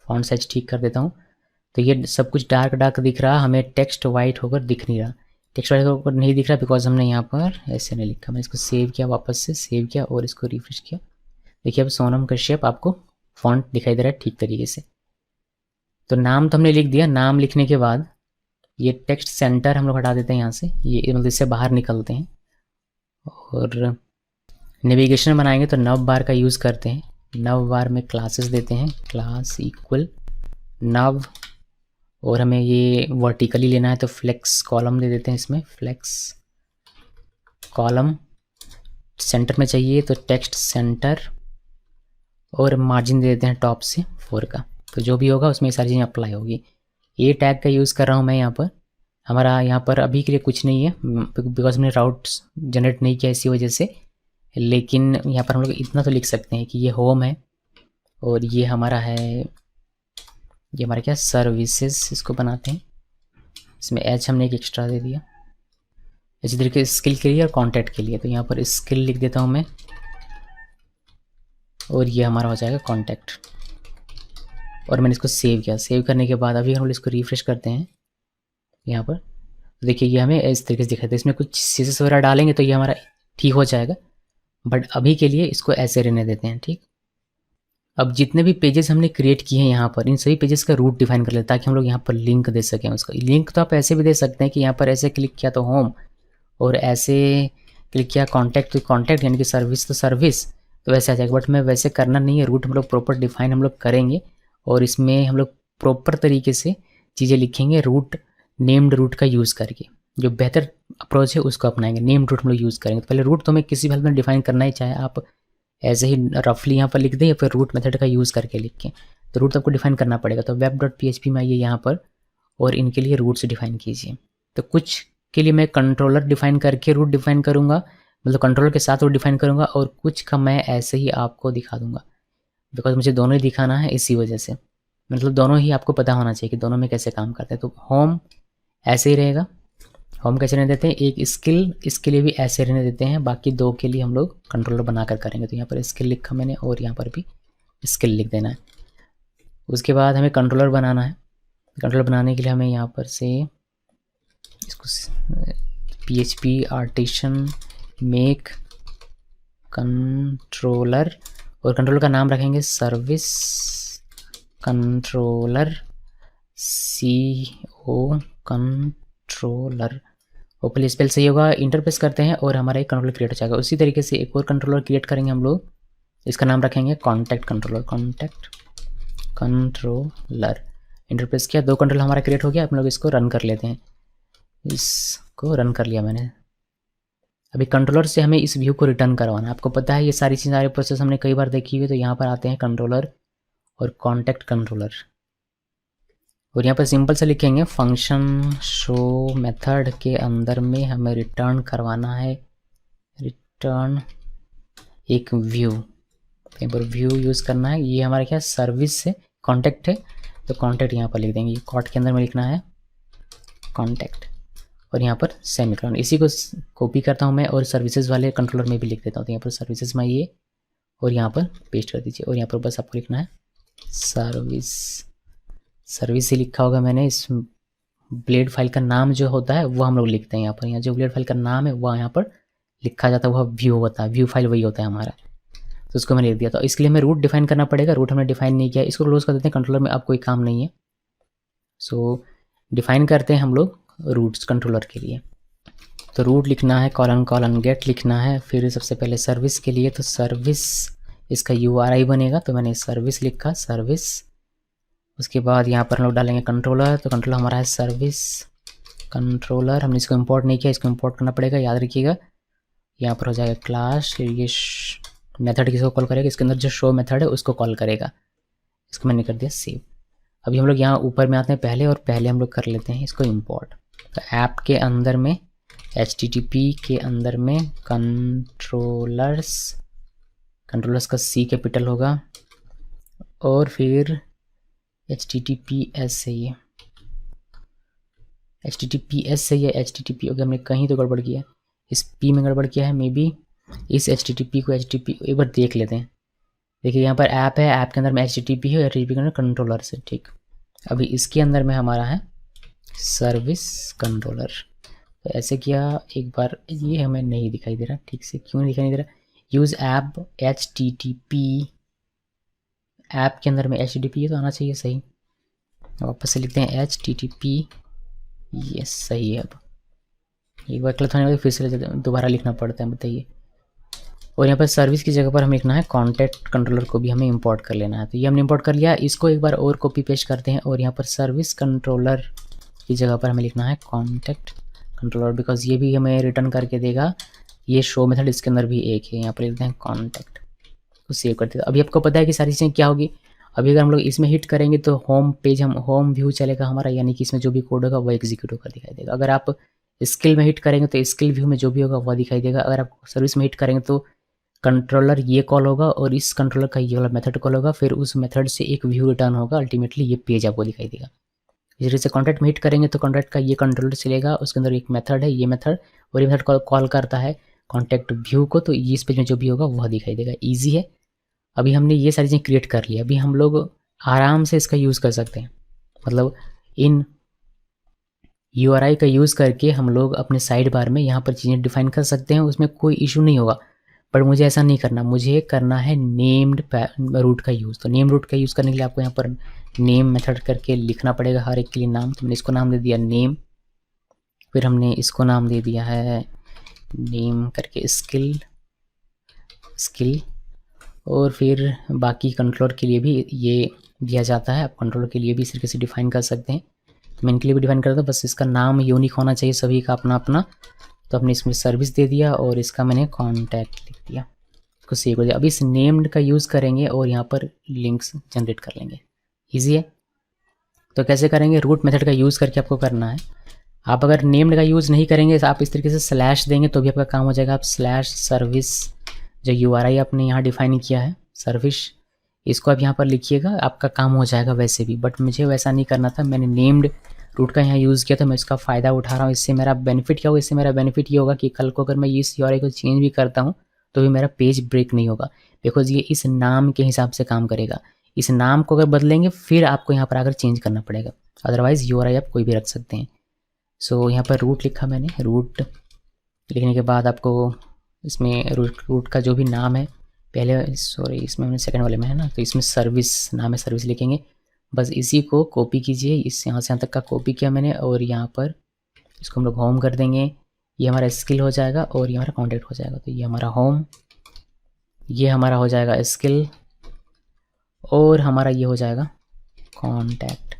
फॉन्ट साइज ठीक कर देता हूँ। तो ये सब कुछ डार्क दिख रहा, हमें टेक्स्ट वाइट होकर दिख नहीं रहा। टेक्स्ट वाइट होकर नहीं दिख रहा बिकॉज हमने यहाँ पर ऐसे नहीं लिखा। मैं इसको सेव किया, वापस से सेव किया और इसको रिफ्रेश किया। देखिए अब सोनम कश्यप आपको फॉन्ट दिखाई दे रहा है ठीक तरीके से। तो नाम तो हमने लिख दिया। नाम लिखने के बाद ये टेक्स्ट सेंटर हम लोग हटा देते हैं यहाँ से। ये मतलब इससे बाहर निकलते हैं और नेविगेशन बनाएंगे तो नव बार का यूज़ करते हैं। नव बार में क्लासेस देते हैं, क्लास इक्वल नव, और हमें ये वर्टिकली लेना है तो फ्लेक्स कॉलम दे देते हैं। इसमें फ्लेक्स कॉलम सेंटर में चाहिए तो टेक्स्ट सेंटर, और मार्जिन दे देते हैं टॉप से 4 का। तो जो भी होगा उसमें सारी चीज़ें अप्लाई होगी। ये टैग का यूज़ कर रहा हूँ मैं यहाँ पर। हमारा यहाँ पर अभी के लिए कुछ नहीं है बिकॉज हमने राउट्स जनरेट नहीं किया इसी वजह से, लेकिन यहाँ पर हम लोग इतना तो लिख सकते हैं कि ये होम है और ये हमारा है, ये हमारा क्या सर्विसेज। इसको बनाते हैं। इसमें एच हमने एक एक्स्ट्रा दे दिया। इसी तरीके स्किल के लिए और कॉन्टैक्ट के लिए, तो यहाँ पर स्किल लिख देता हूँ मैं, और ये हमारा हो जाएगा कॉन्टैक्ट। और मैंने इसको सेव किया। सेव करने के बाद अभी हम लोग इसको रिफ्रेश करते हैं यहाँ पर। तो देखिए ये हमें इस तरीके से दिखाई देता है। इसमें कुछ सीसेस वगैरह डालेंगे तो ये हमारा ठीक हो जाएगा, बट अभी के लिए इसको ऐसे रहने देते हैं। ठीक, अब जितने भी पेजेस हमने क्रिएट किए हैं यहाँ पर, इन सभी पेजेस का रूट डिफाइन कर लेते हैं ताकि हम लोग यहाँ पर लिंक दे सकें उसका। लिंक तो आप ऐसे भी दे सकते हैं कि यहाँ पर ऐसे क्लिक किया तो होम, और ऐसे क्लिक किया कॉन्टैक्ट तो कॉन्टैक्ट, यानी कि सर्विस तो सर्विस, तो वैसे आ जाएगा। बट मैं वैसे करना नहीं है, रूट हम लोग प्रॉपर डिफाइन हम लोग करेंगे और इसमें हम लोग प्रॉपर तरीके से चीज़ें लिखेंगे रूट, नेम्ड रूट का यूज़ करके। जो बेहतर अप्रोच है उसको अपनाएंगे, नेम्ड रूट हम लोग यूज़ करेंगे। तो पहले रूट तो हमें किसी भी हाल में डिफाइन करना ही, चाहे आप ऐसे ही रफली यहाँ पर लिख दें या फिर रूट मेथड का यूज़ करके लिखें, तो रूट आपको डिफाइन करना पड़ेगा। तो web.php में आइए यहाँ पर और इनके लिए रूट्स डिफाइन कीजिए। तो कुछ के लिए मैं कंट्रोलर डिफाइन करके रूट डिफाइन करूँगा, मतलब कंट्रोलर के साथ रूट डिफाइन करूँगा, और कुछ का मैं ऐसे ही आपको दिखा दूँगा, बिकॉज मुझे दोनों ही दिखाना है इसी वजह से। मतलब दोनों ही आपको पता होना चाहिए कि दोनों में कैसे काम करते हैं। तो होम ऐसे ही रहेगा, होम कैसे रहने देते हैं, एक स्किल इसके लिए भी ऐसे रहने देते हैं, बाकी दो के लिए हम लोग कंट्रोलर बनाकर करेंगे। तो यहाँ पर स्किल लिखा मैंने और यहाँ पर भी स्किल लिख देना है। उसके बाद हमें कंट्रोलर बनाना है। कंट्रोलर बनाने के लिए हमें यहाँ पर से इसको PHP आर्टिसन मेक कंट्रोलर, और कंट्रोलर का नाम रखेंगे service controller, CO controller. Hopefully spell सही होगा। इंटरप्रेस करते हैं और हमारा एक कंट्रोलर क्रिएट हो जाएगा। उसी तरीके से एक और कंट्रोलर क्रिएट करेंगे हम लोग, इसका नाम रखेंगे contact controller, contact controller. Enterprise किया, दो कंट्रोलर हमारा क्रिएट हो गया। हम लोग इसको रन कर लेते हैं। इसको रन कर लिया मैंने। अभी कंट्रोलर से हमें इस व्यू को रिटर्न करवाना है। आपको पता है ये सारी चीज़, सारे प्रोसेस हमने कई बार देखी हुई। तो यहाँ पर आते हैं कंट्रोलर और कॉन्टैक्ट कंट्रोलर, और यहाँ पर सिंपल से लिखेंगे फंक्शन शो मेथड के अंदर में हमें रिटर्न करवाना है, रिटर्न एक व्यू। कहीं पर व्यू यूज़ करना है। ये हमारा क्या सर्विस से कॉन्टैक्ट है, तो कॉन्टैक्ट यहाँ पर लिख देंगे। कॉट के अंदर में लिखना है कॉन्टैक्ट, और यहाँ पर सेमीकोलन। इसी को कॉपी करता हूँ मैं और सर्विसेज वाले कंट्रोलर में भी लिख देता हूँ। तो यहाँ पर सर्विसेज में ये और यहाँ पर पेस्ट कर दीजिए, और यहाँ पर बस आपको लिखना है सर्विस। सर्विस ही लिखा होगा मैंने। इस ब्लेड फाइल का नाम जो होता है वो हम लोग लिखते हैं यहाँ पर। यहाँ जो ब्लेड फाइल का नाम है वह यहाँ पर लिखा जाता है, वह व्यू होता है, व्यू फाइल वही होता है हमारा। तो उसको मैंने लिख दिया। तो इसके लिए हमें रूट डिफाइन करना पड़ेगा। रूट हमने डिफाइन नहीं किया, इसको क्लोज कर देते हैं। कंट्रोलर में अब कोई काम नहीं है। सो डिफाइन करते हैं हम लोग रूट्स कंट्रोलर के लिए। तो रूट लिखना है, कॉलन कॉलन गेट लिखना है। फिर सबसे पहले सर्विस के लिए तो सर्विस इसका URI बनेगा, तो मैंने सर्विस लिखा, सर्विस। उसके बाद यहाँ पर हम लोग डालेंगे कंट्रोलर। तो कंट्रोलर हमारा है सर्विस कंट्रोलर। हमने इसको इंपोर्ट नहीं किया, इसको इंपोर्ट करना पड़ेगा, याद रखिएगा। यहाँ पर हो जाएगा क्लास, ये मेथड किसको कॉल करेगा, इसके अंदर जो शो मेथड है उसको कॉल करेगा। इसको मैंने कर दिया सेव। अभी हम लोग यहाँ ऊपर में आते हैं पहले, और पहले हम लोग कर लेते हैं इसको इंपोर्ट। तो ऐप के अंदर में HTTP के अंदर में कंट्रोलर्स, कंट्रोलर्स का C कैपिटल होगा, और फिर HTTPS है ये, HTTPS से ये HTTP हो गया। हमने कहीं तो गड़बड़ किया, इस P में गड़बड़ किया है मे बी। इस HTTP को HTTP एक बार देख लेते हैं। देखिए यहाँ पर ऐप है, ऐप के अंदर में HTTP है, HTTP के अंदर कंट्रोलर से, ठीक। अभी इसके अंदर में हमारा है सर्विस कंट्रोलर। तो ऐसे किया एक बार, ये हमें नहीं दिखाई दे रहा ठीक से, क्यों दिखाई नहीं दे रहा। यूज़ ऐप HTTP, ऐप के अंदर में HTTP ये तो आना चाहिए सही। वापस से लिखते हैं HTTP, ये सही है। अब एक बार गलत होने वाली फिर से दोबारा लिखना पड़ता है, बताइए। और यहाँ पर सर्विस की जगह पर हमें लिखना है कॉन्टैक्ट कंट्रोलर को भी हमें इंपोर्ट कर लेना है। तो ये हमने इंपोर्ट कर लिया। इसको एक बार और कॉपी पेस्ट करते हैं, और यहाँ पर सर्विस कंट्रोलर की जगह पर हमें लिखना है कॉन्टैक्ट कंट्रोलर, बिकॉज ये भी हमें रिटर्न करके देगा। ये शो मेथड इसके अंदर भी एक है, यहाँ पर लिखते हैं कॉन्टैक्ट, तो सेव करते हैं। अभी आपको पता है कि सारी चीज़ें क्या होगी। अभी अगर हम लोग इसमें हिट करेंगे तो होम पेज, हम होम व्यू चलेगा हमारा, यानी कि इसमें जो भी कोड होगा वो एग्जीक्यूट होकर दिखाई देगा। अगर आप स्किल में हिट करेंगे तो स्किल व्यू में जो भी होगा वह दिखाई देगा। अगर आप सर्विस में हिट करेंगे तो कंट्रोलर ये कॉल होगा, और इस कंट्रोलर का ये वाला मेथड कॉल होगा, फिर उस मेथड से एक व्यू रिटर्न होगा। अल्टीमेटली ये पेज आपको दिखाई देगा। इस तरह से कॉन्टैक्ट में हिट करेंगे तो कॉन्टैक्ट का ये कंट्रोलर चलेगा, उसके अंदर एक मेथड है, ये मेथड, और ये मेथड कॉल करता है कॉन्टैक्ट व्यू को, तो इस पेज में जो भी होगा वह दिखाई देगा। ईजी है। अभी हमने ये सारी चीज़ें क्रिएट कर ली। अभी हम लोग आराम से इसका यूज़ कर सकते हैं, मतलब इन URI का यूज़ करके हम लोग अपने साइड बार में यहाँ पर चीज़ें डिफाइन कर सकते हैं। उसमें कोई इशू नहीं होगा। पर मुझे ऐसा नहीं करना, मुझे करना है नेम्ड रूट का यूज़। तो नेम रूट का यूज़ करने के लिए आपको यहाँ पर नेम मेथड करके लिखना पड़ेगा हर एक के लिए नाम। तो मैंने इसको नाम दे दिया नेम, फिर हमने इसको नाम दे दिया है नेम करके स्किल, और फिर बाकी कंट्रोलर के लिए भी ये दिया जाता है। आप कंट्रोलर के लिए भी इस तरीके से डिफाइन कर सकते हैं। तो मैं इनके लिए भी डिफाइन करता हूँ, बस इसका नाम यूनिक होना चाहिए सभी का अपना अपना। तो अपने इसमें सर्विस दे दिया और इसका मैंने कॉन्टैक्ट लिख दिया, इसको सेव कर दिया। अब इस नेम्ड का यूज़ करेंगे और यहाँ पर लिंक्स जनरेट कर लेंगे। ईजी है। तो कैसे करेंगे, रूट मेथड का यूज़ करके आपको करना है। आप अगर नेम्ड का यूज़ नहीं करेंगे तो आप इस तरीके से स्लैश देंगे तो भी आपका काम हो जाएगा। आप स्लैश सर्विस जो URI आपने यहाँ डिफाइन किया है सर्विस, इसको आप यहाँ पर लिखिएगा, आपका काम हो जाएगा वैसे भी। बट मुझे वैसा नहीं करना था, मैंने नेम्ड रूट का यहाँ यूज़ किया तो मैं इसका फ़ायदा उठा रहा हूँ। इससे मेरा बेनिफिट क्या होगा, इससे मेरा बेनिफिट ये होगा कि कल को अगर मैं इस URI को चेंज भी करता हूँ तो भी मेरा पेज ब्रेक नहीं होगा, बिकॉज ये इस नाम के हिसाब से काम करेगा। इस नाम को अगर बदलेंगे फिर आपको यहाँ पर आकर चेंज करना पड़ेगा, अदरवाइज़ URI आप कोई भी रख सकते हैं। सो यहाँ पर रूट लिखा मैंने, रूट लिखने के बाद आपको इसमें रूट का जो भी नाम है, पहले सॉरी इसमें मैंने सेकंड वाले में है ना, तो इसमें सर्विस नाम है, सर्विस लिखेंगे। बस इसी को कॉपी कीजिए, इस यहाँ से यहाँ तक का कॉपी किया मैंने, और यहाँ पर इसको हम लोग होम कर देंगे। ये हमारा स्किल हो जाएगा और ये हमारा कॉन्टैक्ट हो जाएगा। तो ये हमारा होम, ये हमारा हो जाएगा स्किल, और हमारा ये हो जाएगा कॉन्टैक्ट,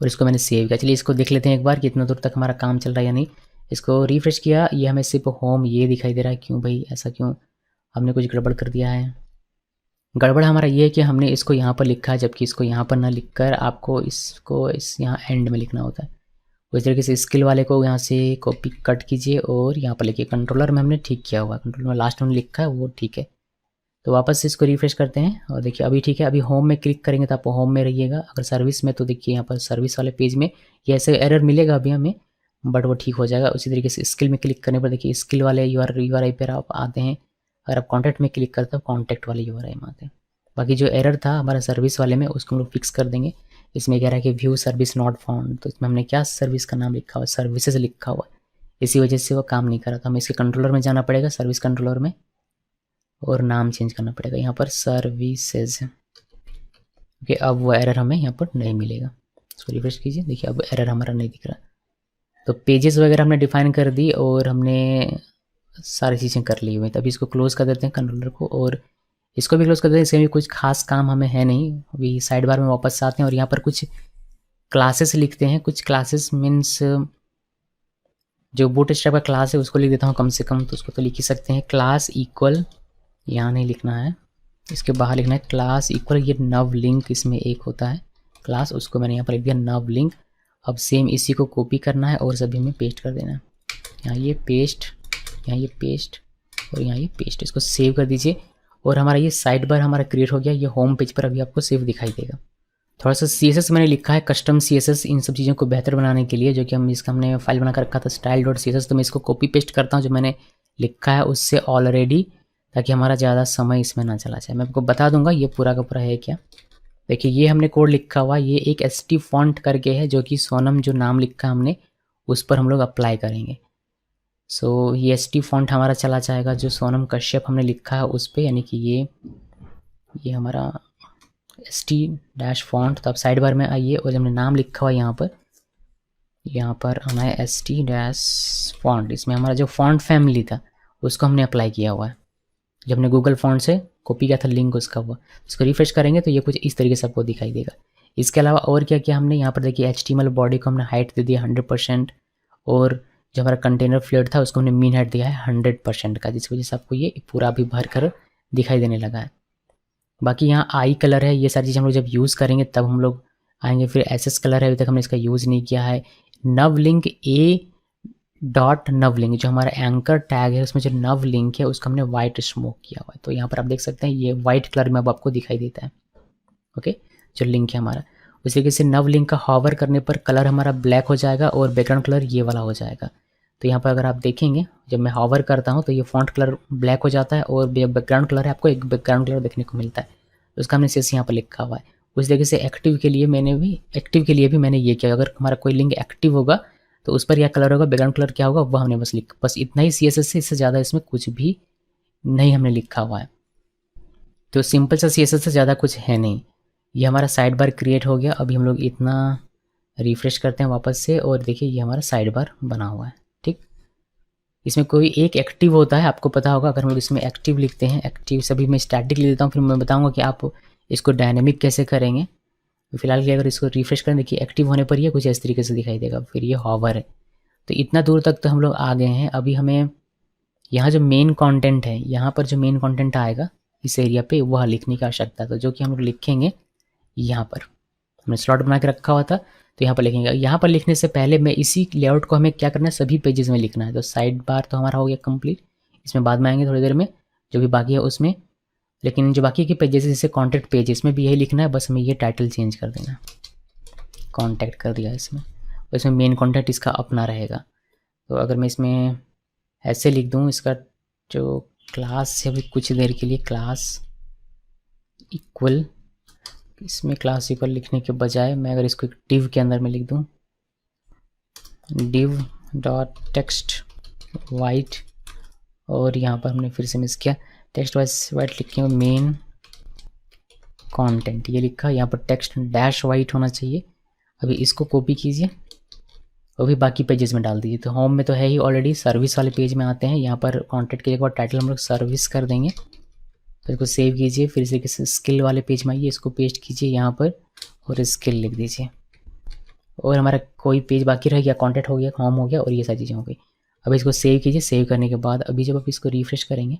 और इसको मैंने सेव किया। चलिए इसको देख लेते हैं एक बार कितना दूर तक हमारा काम चल रहा है या नहीं। इसको रिफ्रेश किया, ये हमें सिर्फ होम ये दिखाई दे रहा है। क्यों भाई, ऐसा क्यों, हमने कुछ गड़बड़ कर दिया है। गड़बड़ हमारा ये है कि हमने इसको यहाँ पर लिखा है, जबकि इसको यहाँ पर ना लिखकर आपको इसको इस यहाँ एंड में लिखना होता है। उस तरीके से स्किल वाले को यहाँ से कॉपी कट कीजिए और यहाँ पर लिखिए। कंट्रोलर में हमने ठीक किया हुआ है, कंट्रोलर में लास्ट में लिखा है वो ठीक है। तो वापस से इसको रिफ्रेश करते हैं और देखिए अभी ठीक है। अभी होम में क्लिक करेंगे तो आप होम में रहिएगा। अगर सर्विस में तो देखिए यहाँ पर सर्विस वाले पेज में ये ऐसे एरर मिलेगा अभी हमें, बट वो ठीक हो जाएगा। उसी तरीके से स्किल में क्लिक करने पर देखिए स्किल वाले URI पर आप आते हैं। अगर आप कॉन्टैक्ट में क्लिक करते हो कॉन्टैक्ट वाले URI में आते हैं। बाकी जो एरर था हमारा सर्विस वाले में उसको हम लोग फिक्स कर देंगे। इसमें कह रहा है कि व्यू सर्विस नॉट फाउंड, तो इसमें हमने क्या सर्विस का नाम लिखा हुआ, सर्विसेज लिखा हुआ, इसी वजह से वो काम नहीं कर रहा था। हमें इसके कंट्रोलर में जाना पड़ेगा, सर्विस कंट्रोलर में, और नाम चेंज करना पड़ेगा यहाँ पर सर्विसेज। ओके, अब वो एरर हमें यहाँ पर नहीं मिलेगा। इसको रिफ्रेश कीजिए, देखिए अब एरर हमारा नहीं दिख रहा। तो पेजेस वगैरह हमने डिफाइन कर दी और हमने सारी चीज़ें कर ली हुई। तभी इसको क्लोज़ कर देते हैं कंट्रोलर को, और इसको भी क्लोज़ कर देते हैं। इसमें भी कुछ खास काम हमें है नहीं। अभी साइड बार में वापस आते हैं और यहाँ पर कुछ क्लासेस लिखते हैं। कुछ क्लासेस मीन्स जो बूटस्ट्रैप का क्लास है उसको लिख देता हूँ कम से कम, तो उसको तो लिख ही सकते हैं। क्लास इक्वल, यहाँ नहीं लिखना है, इसके बाहर लिखना है क्लास इक्वल, ये नव लिंक इसमें एक होता है क्लास, उसको मैंने यहाँ पर लिख दिया नव लिंक। अब सेम इसी को कॉपी करना है और सभी में पेस्ट कर देना है। यहाँ ये पेस्ट, यहाँ ये पेस्ट और यहाँ ये पेस्ट। इसको सेव कर दीजिए और हमारा ये साइड बार हमारा क्रिएट हो गया। ये होम पेज पर अभी आपको सेव दिखाई देगा। थोड़ा सा CSS मैंने लिखा है, कस्टम CSS, इन सब चीज़ों को बेहतर बनाने के लिए, जो कि हमने फाइल बना कर रखा था style.css। तो मैं इसको कॉपी पेस्ट करता हूँ जो मैंने लिखा है उससे ऑलरेडी, ताकि हमारा ज़्यादा समय इसमें ना चला जाए। मैं आपको बता दूंगा ये पूरा का पूरा है क्या। देखिए ये हमने कोड लिखा हुआ, ये एक ST फॉन्ट करके है, जो कि सोनम जो नाम लिखा हमने उस पर हम लोग अप्लाई करेंगे। सो ये ST फॉन्ट हमारा चला जाएगा जो सोनम कश्यप हमने लिखा है उस पर, यानी कि ये हमारा ST- फॉन्ट। तो आप साइड बार में आइए और हमने नाम लिखा हुआ यहाँ पर आना है ST- फॉन्ट। इसमें हमारा जो फॉन्ट फैमिली था उसको हमने अप्लाई किया हुआ है, जब हमने गूगल फॉन्ट से कॉपी किया था लिंक उसका हुआ। इसको रिफ्रेश करेंगे तो ये कुछ इस तरीके से आपको दिखाई देगा। इसके अलावा और क्या किया हमने, यहाँ पर देखिए HTML बॉडी को हमने हाइट दे दिया 100%, और जो हमारा कंटेनर फ्लेट था उसको हमने मीन हाइट दिया है 100% का, जिस वजह से आपको ये पूरा भी भर कर दिखाई देने लगा है। बाकी यहाँ आई कलर है, ये सारी चीज़ हम लोग जब यूज़ करेंगे तब हम लोग आएंगे। फिर SS कलर है, अभी तक हमने इसका यूज़ नहीं किया है। नव लिंक A.नव लिंक, जो हमारा एंकर टैग है उसमें जो नव लिंक है उसको हमने वाइट स्मोक किया हुआ है। तो यहाँ पर आप देख सकते हैं ये वाइट कलर में अब आपको दिखाई देता है। ओके, जो लिंक है हमारा, उस तरीके से नव लिंक का हॉवर करने पर कलर हमारा ब्लैक हो जाएगा और बैकग्राउंड कलर ये वाला हो जाएगा। तो यहाँ पर अगर आप देखेंगे जब मैं हॉवर करता हूँ तो ये फॉन्ट कलर ब्लैक हो जाता है और बैकग्राउंड कलर है आपको एक बैकग्राउंड कलर देखने को मिलता है। तो उसका हमने CSS यहाँ पर लिखा हुआ है। उस तरीके से एक्टिव के लिए भी मैंने ये किया। अगर हमारा कोई लिंक एक्टिव होगा तो उस पर यह कलर होगा, बैकग्राउंड कलर क्या होगा वह हमने बस इतना ही CSS से, इससे ज़्यादा इसमें कुछ भी नहीं हमने लिखा हुआ है। तो सिंपल सा CSS से ज़्यादा कुछ है नहीं। ये हमारा साइड बार क्रिएट हो गया। अभी हम लोग इतना रिफ्रेश करते हैं वापस से और देखिए ये हमारा साइड बार बना हुआ है। ठीक, इसमें कोई एक एक्टिव होता है, आपको पता होगा। अगर हम लोग इसमें एक्टिव लिखते हैं, एक्टिव सभी मैं स्टैटिक लिख देता हूँ, फिर मैं बताऊँगा कि आप इसको डायनेमिक कैसे करेंगे। फिलहाल के अगर इसको रिफ्रेश करें, देखिए एक्टिव होने पर ये कुछ इस तरीके से दिखाई देगा, फिर ये हॉवर है। तो इतना दूर तक तो हम लोग आ गए हैं। अभी हमें यहाँ जो मेन कंटेंट है, यहाँ पर जो मेन कंटेंट आएगा इस एरिया पे, वह लिखने की आवश्यकता है। तो जो कि हम लोग लिखेंगे यहाँ पर, हमने स्लॉट बना के रखा हुआ था तो यहाँ पर लिखेंगे। यहाँ पर लिखने से पहले मैं इसी लेआउट को हमें क्या करना है, सभी पेजेस में लिखना है। तो साइड बार तो हमारा हो गया कंप्लीट, इसमें बाद में आएंगे थोड़ी देर में जो भी बाकी है उसमें। लेकिन जो बाकी के पेजेस जैसे कॉन्टैक्ट पेज, इसमें भी यही लिखना है, बस हमें ये टाइटल चेंज कर देना, कॉन्टैक्ट कर दिया इसमें, और इसमें मेन कॉन्टैक्ट इसका अपना रहेगा। तो अगर मैं इसमें ऐसे लिख दूँ, इसका जो क्लास है अभी कुछ देर के लिए क्लास इक्वल, इसमें क्लास इक्वल लिखने के बजाय मैं अगर इसको डिव के अंदर में लिख दूँ, डिव डॉट टेक्स्ट वाइट, और यहाँ पर हमने फिर से मिस किया, टेक्स्ट वाइट लिखे मेन कंटेंट, ये लिखा। यहाँ पर टेक्स्ट डैश वाइट होना चाहिए। अभी इसको कॉपी कीजिए और भी बाकी पेजेस में डाल दीजिए। तो होम में तो है ही ऑलरेडी, सर्विस वाले पेज में आते हैं। यहाँ पर कंटेंट की जगह टाइटल हम लोग सर्विस कर देंगे। तो इसको सेव कीजिए, फिर से किसी स्किल वाले पेज में आइए, इसको पेस्ट कीजिए यहाँ पर और स्किल लिख दीजिए। और हमारा कोई पेज बाकी रह गया, कंटेंट हो गया, होम हो गया और ये सारी चीज़ें हो गई। अब इसको सेव कीजिए। सेव करने के बाद अभी जब आप इसको रिफ्रेश करेंगे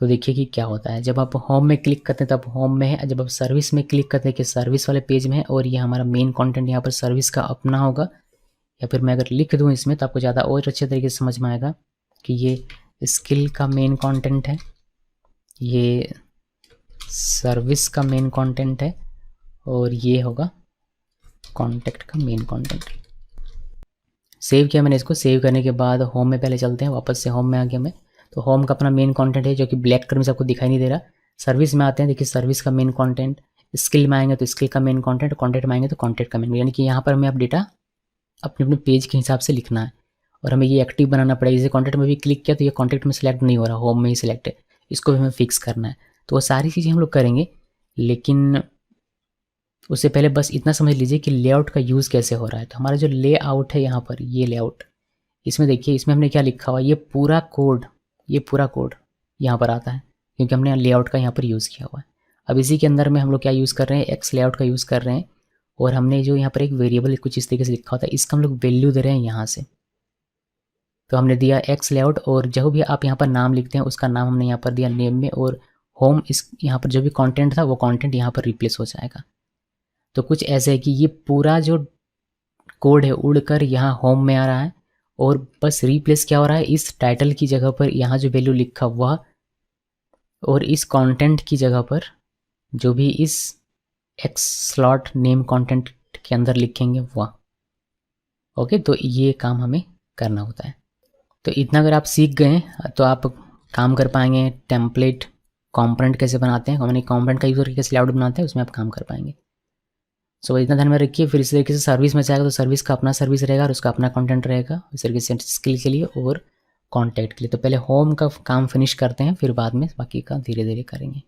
तो देखिए कि क्या होता है। जब आप होम में क्लिक करते हैं तब होम में है, जब आप सर्विस में क्लिक करते हैं कि सर्विस वाले पेज में है, और ये हमारा मेन कंटेंट यहाँ पर सर्विस का अपना होगा। या फिर मैं अगर लिख दूँ इसमें तो आपको ज़्यादा और अच्छे तरीके से समझ में आएगा कि ये स्किल का मेन कंटेंट है, ये सर्विस का मेन कंटेंट है, और ये होगा कॉन्टैक्ट का मेन कंटेंट। सेव किया मैंने इसको। सेव करने के बाद होम में पहले चलते हैं, वापस से होम में आ गया मैं। तो होम का अपना मेन कंटेंट है जो कि ब्लैक कलर में आपको दिखाई नहीं दे रहा। सर्विस में आते हैं, देखिए सर्विस का मेन कंटेंट, स्किल में आएंगे तो स्किल का मेन कंटेंट, कॉन्टैक्ट में आएंगे तो कॉन्टैक्ट का मेन, यानी कि यहाँ पर हमें आप डेटा अपने अपने पेज के हिसाब से लिखना है। और हमें ये एक्टिव बनाना पड़ेगा। जैसे कॉन्टैक्ट में भी क्लिक किया तो ये कॉन्टैक्ट में सिलेक्ट नहीं हो रहा, होम में ही सिलेक्ट है, इसको भी हमें फिक्स करना है। तो वो सारी चीज़ें हम लोग करेंगे, लेकिन उससे पहले बस इतना समझ लीजिए कि लेआउट का यूज़ कैसे हो रहा है। तो हमारा जो लेआउट है यहाँ पर, ये लेआउट, इसमें देखिए इसमें हमने क्या लिखा हुआ है, ये पूरा कोड यहाँ पर आता है क्योंकि हमने लेआउट का यहाँ पर यूज़ किया हुआ है। अब इसी के अंदर में हम लोग क्या यूज़ कर रहे हैं, एक्स लेआउट का यूज़ कर रहे हैं। और हमने जो यहाँ पर एक वेरिएबल कुछ इस तरीके से लिखा होता है, इसका हम लोग वैल्यू दे रहे हैं यहाँ से। तो हमने दिया एक्स लेआउट, और जो भी आप यहाँ पर नाम लिखते हैं उसका नाम हमने यहाँ पर दिया नेम में, और होम इस यहाँ पर जो भी कंटेंट था वो कंटेंट यहाँ पर रिप्लेस हो जाएगा। तो कुछ ऐसे है कि ये पूरा जो कोड है उड़कर यहाँ होम में आ रहा है, और बस रिप्लेस क्या हो रहा है, इस टाइटल की जगह पर यहाँ जो वैल्यू लिखा हुआ, और इस कंटेंट की जगह पर जो भी इस एक्स स्लॉट नेम कंटेंट के अंदर लिखेंगे वह। ओके, तो ये काम हमें करना होता है। तो इतना अगर आप सीख गए तो आप काम कर पाएंगे। टेम्पलेट कंपोनेंट कैसे बनाते हैं, यानी कंपोनेंट का यूज़ करके कैसे लेआउट बनाते हैं, उसमें आप काम कर पाएंगे। सो इतना ध्यान में रखिए। फिर इस तरीके से सर्विस में जाएगा तो सर्विस का अपना सर्विस रहेगा और उसका अपना कंटेंट रहेगा, इस तरीके से स्किल के लिए और कॉन्टैक्ट के लिए। तो पहले होम का काम फिनिश करते हैं, फिर बाद में बाकी का धीरे धीरे करेंगे।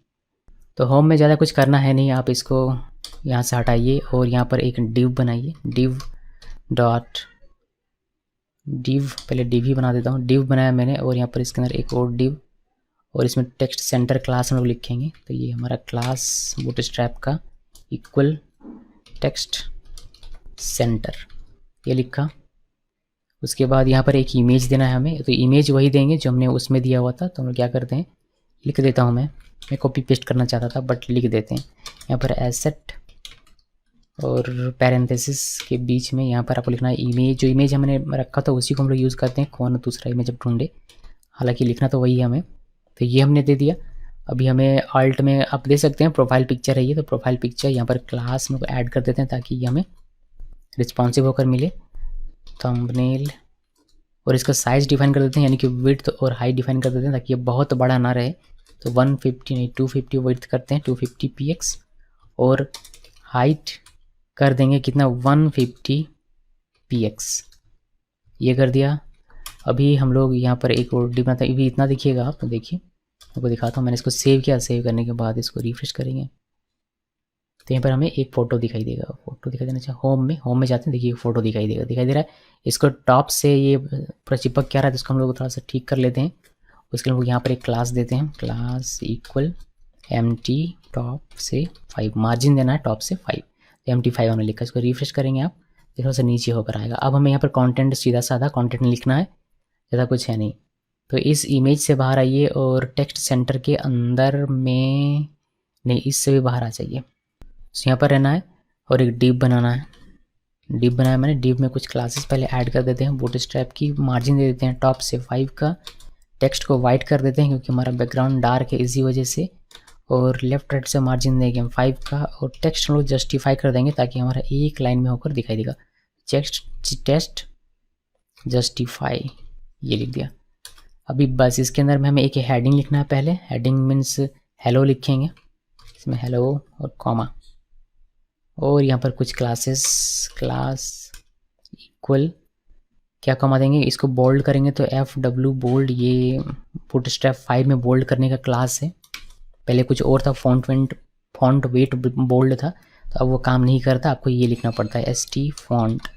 तो होम में ज़्यादा कुछ करना है नहीं, आप इसको यहाँ से हटाइए और यहाँ पर एक डिव बनाइए, डिव डॉट डिव, पहले डिव ही बना देता हूँ। डिव बनाया मैंने, और यहाँ पर इसके अंदर एक और डिव, और इसमें टेक्स्ट सेंटर क्लास हम लोग लिखेंगे। तो ये हमारा क्लास बूटस्ट्रैप का इक्वल टेक्स्ट सेंटर, ये लिखा। उसके बाद यहाँ पर एक इमेज देना है हमें, तो इमेज वही देंगे जो हमने उसमें दिया हुआ था। तो हम लोग क्या करते हैं, लिख देता हूँ मैं कॉपी पेस्ट करना चाहता था बट लिख देते हैं यहाँ पर एसेट, और पैरेंथेसिस के बीच में यहाँ पर आपको लिखना है इमेज। जो इमेज हमने रखा था उसी को हम लोग यूज़ करते हैं, कौन दूसरा इमेज अब ढूंढे, हालांकि लिखना तो वही है हमें। तो ये हमने दे दिया। अभी हमें अल्ट में आप दे सकते हैं प्रोफाइल पिक्चर है ये, तो प्रोफाइल पिक्चर यहाँ पर क्लास में ऐड कर देते हैं ताकि ये हमें रिस्पॉन्सिव होकर मिले। थंबनेल, और इसका साइज़ डिफाइन कर देते हैं, यानी कि विड्थ और हाइट डिफाइन कर देते हैं ताकि ये बहुत बड़ा ना रहे। तो 150 नहीं 250 विड्थ करते हैं, 250 px, और हाइट कर देंगे कितना 150 px, ये कर दिया। अभी हम लोग यहाँ पर एक और डिव बनाते हैं, अभी इतना देखिएगा आप, तो देखिए आपको दिखाता हूँ। मैंने इसको सेव किया, सेव करने के बाद इसको रिफ्रेश करेंगे तो यहाँ पर हमें एक फ़ोटो दिखाई देगा। फ़ोटो दिखाई देना चाहिए, होम में जाते हैं, देखिए फ़ोटो दिखाई देगा, दिखाई दे रहा है। इसको टॉप से ये पूरा चिपक क्या रहा है, तो इसको हम लोग थोड़ा सा ठीक कर लेते हैं। उसके लिए हम लोग यहाँ पर एक क्लास देते हैं, क्लास इक्वल empty टॉप से 5, मार्जिन देना है टॉप से 5, empty 5 हमने लिखा। इसको रिफ्रेश करेंगे आप, थोड़ा सा नीचे होकर आएगा। अब हमें यहाँ पर कंटेंट सीधा साधा कंटेंट लिखना है, ज़्यादा कुछ है नहीं। तो इस इमेज से बाहर आइए और टेक्स्ट सेंटर के अंदर में, नहीं इससे भी बाहर आ जाइए। तो यहाँ पर रहना है और एक डिव बनाना है। डिव बनाया मैंने, डिव में कुछ क्लासेस पहले ऐड कर देते हैं। बूटस्ट्रैप की मार्जिन दे देते हैं टॉप से 5 का। टेक्स्ट को वाइट कर देते हैं क्योंकि हमारा बैकग्राउंड डार्क है इसी वजह से। और लेफ्ट राइट से मार्जिन देंगे हम 5 का, और टेक्स्ट हम लोग जस्टिफाई कर देंगे ताकि हमारा एक लाइन में होकर दिखाई देगा। टेस्ट जस्टिफाई, ये लिख दिया। अभी बस इसके अंदर में हमें एक हेडिंग लिखना है। पहले हेडिंग मीन्स हेलो लिखेंगे, इसमें हेलो और कॉमा, और यहाँ पर कुछ क्लासेस, क्लास इक्वल क्या कॉमा देंगे, इसको बोल्ड करेंगे तो FW बोल्ड, ये बूटस्ट्रैप 5 में बोल्ड करने का क्लास है। पहले कुछ और था, फॉन्ट वेट बोल्ड था, तो अब वो काम नहीं करता, आपको ये लिखना पड़ता है ST फॉन्ट,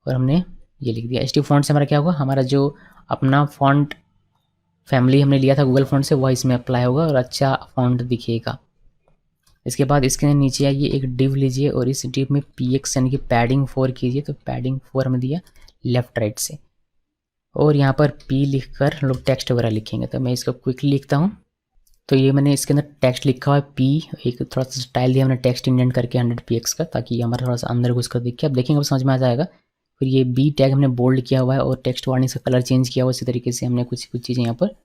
और हमने ये लिख दिया। ST फॉन्ट से हमारा क्या होगा, हमारा जो अपना फॉन्ट फैमिली हमने लिया था गूगल फॉन्ट से, वह इसमें अप्लाई होगा और अच्छा फॉन्ट दिखेगा। इसके बाद इसके नीचे आइए, एक डिव लीजिए और इस डिव में px यानी कि पैडिंग 4 कीजिए। तो पैडिंग 4 हमने दिया लेफ्ट राइट से, और यहाँ पर p लिखकर हम लोग टेक्स्ट वगैरह लिखेंगे। तो मैं इसको क्विकली लिखता हूँ। तो ये मैंने इसके अंदर टेक्स्ट लिखा हुआ है p, एक थोड़ा सा स्टाइल दिया मैंने टेक्स्ट इंडेंट करके 100 px का, ताकि हमारा थोड़ा सा अंदर घुस कर दिखे। अब देखेंगे अब समझ में आ जाएगा। फिर ये b टैग हमने बोल्ड किया हुआ है और टेक्स्ट वार्निंग का कलर चेंज किया हुआ है। इसी तरीके से हमने कुछ चीज़ें यहाँ पर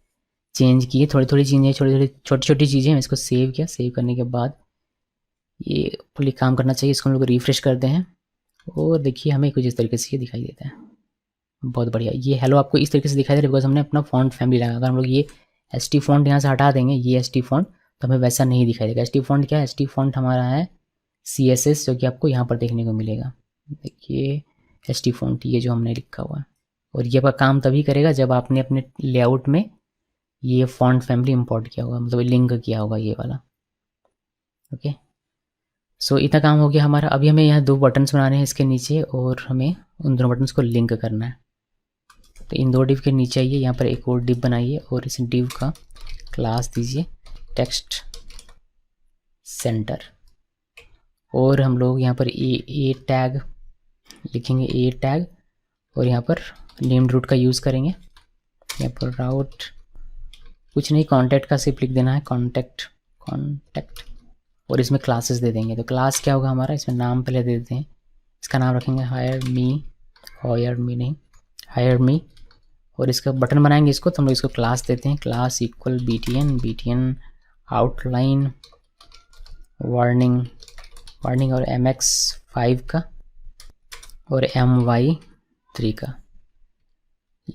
चेंज की है, थोड़ी थोड़ी चीज़ें, छोटी छोटी चीज़ें। इसको सेव किया, सेव करने के बाद ये फुली काम करना चाहिए। इसको हम लोग रिफ्रेश करते हैं और देखिए हमें कुछ इस तरीके से ये दिखाई देता है। बहुत बढ़िया, ये हेलो आपको इस तरीके से दिखाई दे रहा है बिकॉज हमने अपना फॉन्ट फैमिली लगाया। अगर हम लोग ये ST फॉन्ट यहाँ से हटा देंगे, ये ST फॉन्ट, तो हमें वैसा नहीं दिखाई देगा। ST फॉन्ट क्या है, ST फॉन्ट हमारा है CSS, जो कि आपको यहाँ पर देखने को मिलेगा। देखिए ST फॉन्ट, ये जो हमने लिखा हुआ है, और ये आपका काम तभी करेगा जब आपने अपने लेआउट में ये फॉन्ट फैमिली इंपोर्ट किया होगा, मतलब लिंक किया होगा ये वाला। ओके, सो इतना काम हो गया हमारा। अभी हमें यहाँ 2 बटन्स बनाने हैं इसके नीचे, और हमें उन दोनों बटन्स को लिंक करना है। तो इन 2 डिव के नीचे आइए, यहाँ पर एक और डिव बनाइए और इस डिव का क्लास दीजिए टेक्स्ट सेंटर, और हम लोग यहाँ पर ए टैग लिखेंगे, ए टैग, और यहाँ पर नेम्ड रूट का यूज़ करेंगे। यहाँ पर राउट कुछ नहीं, कॉन्टैक्ट का सिर्फ लिख देना है, कॉन्टैक्ट, और इसमें क्लासेस दे देंगे। तो क्लास क्या होगा हमारा, इसमें नाम पहले दे देते हैं। इसका नाम रखेंगे हायर मी, और इसका बटन बनाएंगे इसको, तो हम लोग इसको क्लास देते हैं, class equal BTN outline warning और MX5 का और MY3 का,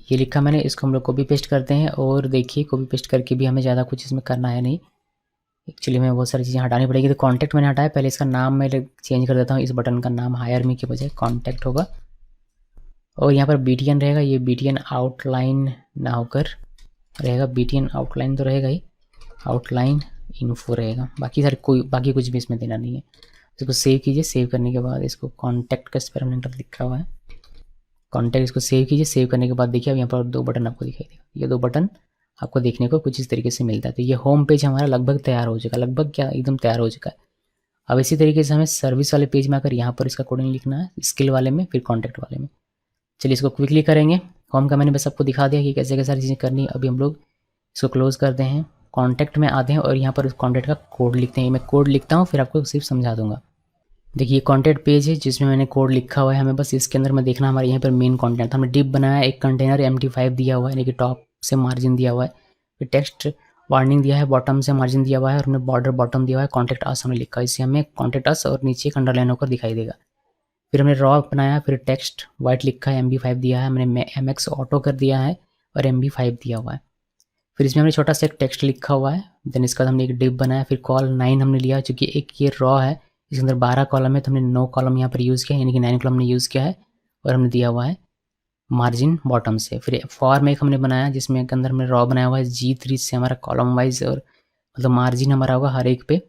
ये लिखा मैंने। इसको हम लोग कॉपी पेस्ट करते हैं, और देखिए कॉपी पेस्ट करके भी हमें ज़्यादा कुछ इसमें करना है नहीं। एक्चुअली में बहुत सारी चीज़ें हटानी पड़ेगी। तो कॉन्टैक्ट मैंने हटाया, पहले इसका नाम मैं चेंज कर देता हूँ। इस बटन का नाम हायर मी के बजाय कॉन्टैक्ट होगा, और यहाँ पर BTN रहेगा, ये BTN आउटलाइन ना होकर रहेगा, BTN आउटलाइन तो रहेगा ही, आउटलाइन इन्फो रहेगा। बाकी कुछ भी इसमें देना नहीं है। इसको सेव कीजिए, सेव करने के बाद इसको कॉन्टैक्ट का एक्सपेरिमेंटल लिखा हुआ है, कॉन्टैक्ट, इसको सेव कीजिए। सेव करने के बाद देखिए अब यहाँ पर 2 बटन आपको दिखाई देगा। ये 2 बटन आपको देखने को कुछ इस तरीके से मिलता है। तो ये होम पेज हमारा लगभग तैयार हो चुका है, लगभग क्या एकदम तैयार हो चुका है। अब इसी तरीके से हमें सर्विस वाले पेज में आकर यहाँ पर इसका कोडिंग लिखना है, स्किल वाले में, फिर कॉन्टैक्ट वाले में। चलिए इसको क्विकली करेंगे। होम का मैंने बस आपको दिखा दिया कि कैसे कैसे सारी चीज़ें करनी है। अभी हम लोग इसको क्लोज करते हैं, कॉन्टैक्ट में आते हैं और यहाँ पर उस कॉन्टैक्ट का कोड लिखते हैं। मैं कोड लिखता हूँ, फिर आपको सिर्फ समझा दूंगा। देखिए कॉन्टैक्ट पेज है जिसमें मैंने कोड लिखा हुआ है। हमें बस इसके अंदर में देखना हमारे यहाँ पर मेन कॉन्टेंट। हमने डिप बनाया, एक कंटेनर MT5 दिया हुआ है, यानी कि टॉप से मार्जिन दिया हुआ है, फिर टेक्स्ट वार्निंग दिया है, बॉटम से मार्जिन दिया हुआ है, और हमने बॉर्डर बॉटम दिया हुआ है, कॉन्टैक्ट अस हमने लिखा है। इससे हमें कॉन्टैक्ट अस और नीचे एक अंडरलाइन होकर दिखाई देगा। फिर हमने रॉ बनाया, फिर टेक्स्ट वाइट लिखा है, MB5 दिया है, हमने MX ऑटो कर दिया है और MB5 दिया हुआ है। फिर इसमें हमने छोटा सा एक टेक्स्ट लिखा हुआ है। देन इसका हमने एक डिप बनाया, फिर कॉल 9 हमने लिया, चूँकि एक ये रॉ है, इसके अंदर 12 कॉलम है, तो हमने 9 कॉलम यहाँ पर यूज़ किया, यानी कि 9 कॉलम हमने यूज़ किया है। और हमने दिया हुआ है मार्जिन बॉटम से। फिर फॉर्म एक हमने बनाया जिसमें के अंदर हमने रॉ बनाया हुआ है G3 से हमारा कॉलम वाइज, और मतलब मार्जिन हमारा होगा हर एक पे।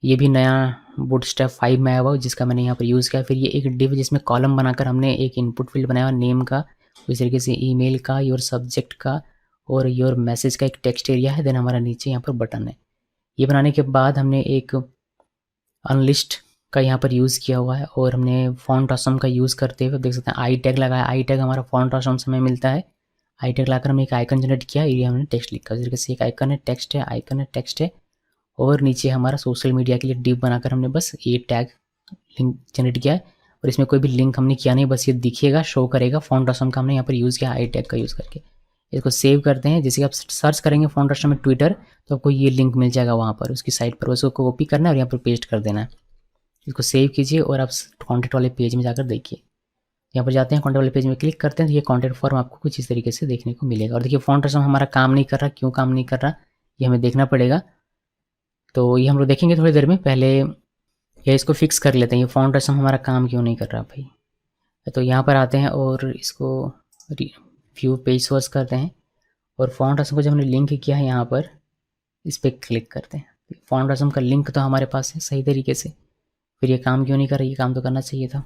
ये भी नया बूटस्ट्रैप 5 में आया हुआ जिसका मैंने यहाँ पर यूज़ किया। फिर ये एक डिव जिसमें कॉलम बनाकर हमने एक इनपुट फील्ड बनाया हुआ नेम का, इस तरीके से ईमेल का, योर सब्जेक्ट का और योर मैसेज का एक टेक्स्ट एरिया है। देन हमारा नीचे यहाँ पर बटन है। ये बनाने के बाद हमने एक अनलिस्ट का यहाँ पर यूज़ किया हुआ है और हमने फॉन्ट ऑसम का यूज़ करते हुए देख सकते हैं आई टैग लगाया। आई टैग हमारा फॉन्ट ऑसम से हमें मिलता है। आई टैग लाकर हमने एक आइकन जनरेट किया, एरिया हमने टेक्स्ट लिखा। इस तरीके से एक आइकन है, टेक्स्ट है, आइकन है, टेक्स्ट है और नीचे हमारा सोशल मीडिया के लिए डिव बनाकर हमने बस ये टैग लिंक जनरेट किया है। और इसमें कोई भी लिंक हमने किया नहीं, बस ये दिखेगा, शो करेगा। फॉन्ट ऑसम का हमने यहाँ पर यूज़ किया आई टैग का यूज़ करके। इसको सेव करते हैं। जैसे कि आप सर्च करेंगे फॉन्ट ऑसम में ट्विटर तो आपको ये लिंक मिल जाएगा वहाँ पर उसकी साइट पर, उसको कॉपी करना है और यहाँ पर पेस्ट कर देना है। इसको सेव कीजिए और आप कॉन्टैक्ट वाले पेज में जाकर देखिए। यहाँ पर जाते हैं, कॉन्टैक्ट वाले पेज में क्लिक करते हैं तो ये कॉन्टैक्ट फॉर्म आपको कुछ इस तरीके से देखने को मिलेगा। और देखिए फॉन्ट ऑसम हमारा काम नहीं कर रहा, क्यों काम नहीं कर रहा ये हमें देखना पड़ेगा। तो ये हम लोग देखेंगे थोड़ी देर में। पहले ये इसको फिक्स कर लेते हैं, ये फॉन्ट ऑसम हमारा काम क्यों नहीं कर रहा भाई। तो यहाँ पर आते हैं और इसको व्यू पेज सोर्स करते हैं और फॉन्ट ऑसम को जब हमने लिंक किया है यहाँ पर इस पर क्लिक करते हैं। फॉन्ट ऑसम का लिंक तो हमारे पास है सही तरीके से, फिर ये काम क्यों नहीं कर रहा, ये काम तो करना चाहिए था।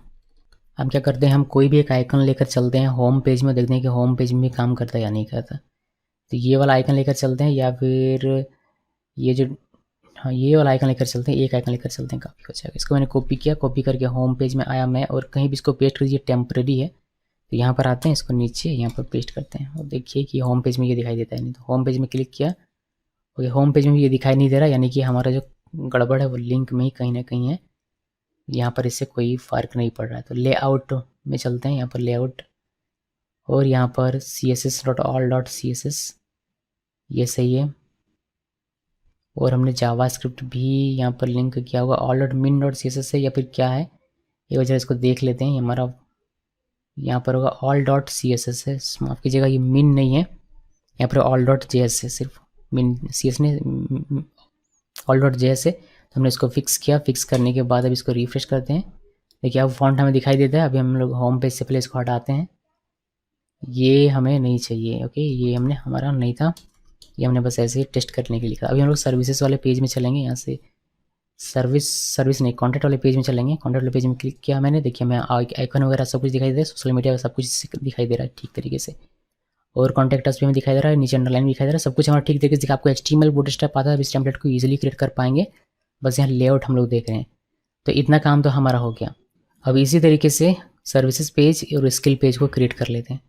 हम क्या करते हैं, हम कोई भी एक आइकन लेकर चलते हैं होम पेज में, देखते हैं कि होम पेज में भी काम करता है या नहीं करता। तो ये वाला आइकन लेकर चलते हैं या फिर ये जो, हाँ ये वाला आइकन लेकर चलते हैं, एक आइकन लेकर चलते हैं, काफ़ी हो जाएगा। इसको मैंने कॉपी किया, कॉपी करके होम पेज में आया मैं और कहीं भी इसको पेस्ट कर दीजिए, टेम्प्रेरी है। तो यहाँ पर आते हैं, इसको नीचे यहाँ पर पेस्ट करते हैं और देखिए कि होम पेज में ये दिखाई देता है नहीं। तो होम पेज में क्लिक किया और होम पेज में भी ये दिखाई नहीं दे रहा, यानी कि हमारा जो गड़बड़ है वो लिंक में ही कहीं ना कहीं है। यहाँ पर इससे कोई फ़र्क नहीं पड़ रहा है। तो लेआउट में चलते हैं, यहाँ पर लेआउट और यहाँ पर css.all.css ये सही है। और हमने जावास्क्रिप्ट भी यहाँ पर लिंक किया हुआ all.min.css है या फिर क्या है ये वजह इसको देख लेते हैं। हमारा यहाँ पर होगा all.css है, माफ़ कीजिएगा ये min नहीं है, यहाँ पर all.js है, सिर्फ min cs ने all.js है। तो हमने इसको फिक्स किया। फिक्स करने के बाद अब इसको रिफ्रेश करते हैं। देखिए अब फॉन्ट हमें दिखाई देता है। अभी हम लोग होम पेज से पहले इसको हटाते हैं, ये हमें नहीं चाहिए। ओके ये हमने हमारा नहीं था, ये हमने बस ऐसे ही टेस्ट करने के लिए लिखा। अभी हम लोग सर्विसेज वाले पेज में चलेंगे, यहाँ से सर्विस नहीं कॉन्टैक्ट वाले पेज में चलेंगे। कॉन्टैक्ट वाले पेज में क्लिक किया मैंने, देखिए मैं आइकन वगैरह सब कुछ दिखाई दे रहा है, सोशल मीडिया सब कुछ दिखाई दे रहा है ठीक तरीके से। और कॉन्टैक्ट अस भी हमें दिखाई दे रहा है, नीचे अंडरलाइन दिखाई दे रहा है, सब कुछ हमारा ठीक तरीके से। आपको HTML बूटस्ट्रैप आता है, इस टेम्पलेट को ईजिली क्रिएट कर पाएंगे। बस यहाँ लेआउट हम लोग देख रहे हैं, तो इतना काम तो हमारा हो गया। अब इसी तरीके से सर्विसेज पेज और स्किल पेज को क्रिएट कर लेते हैं।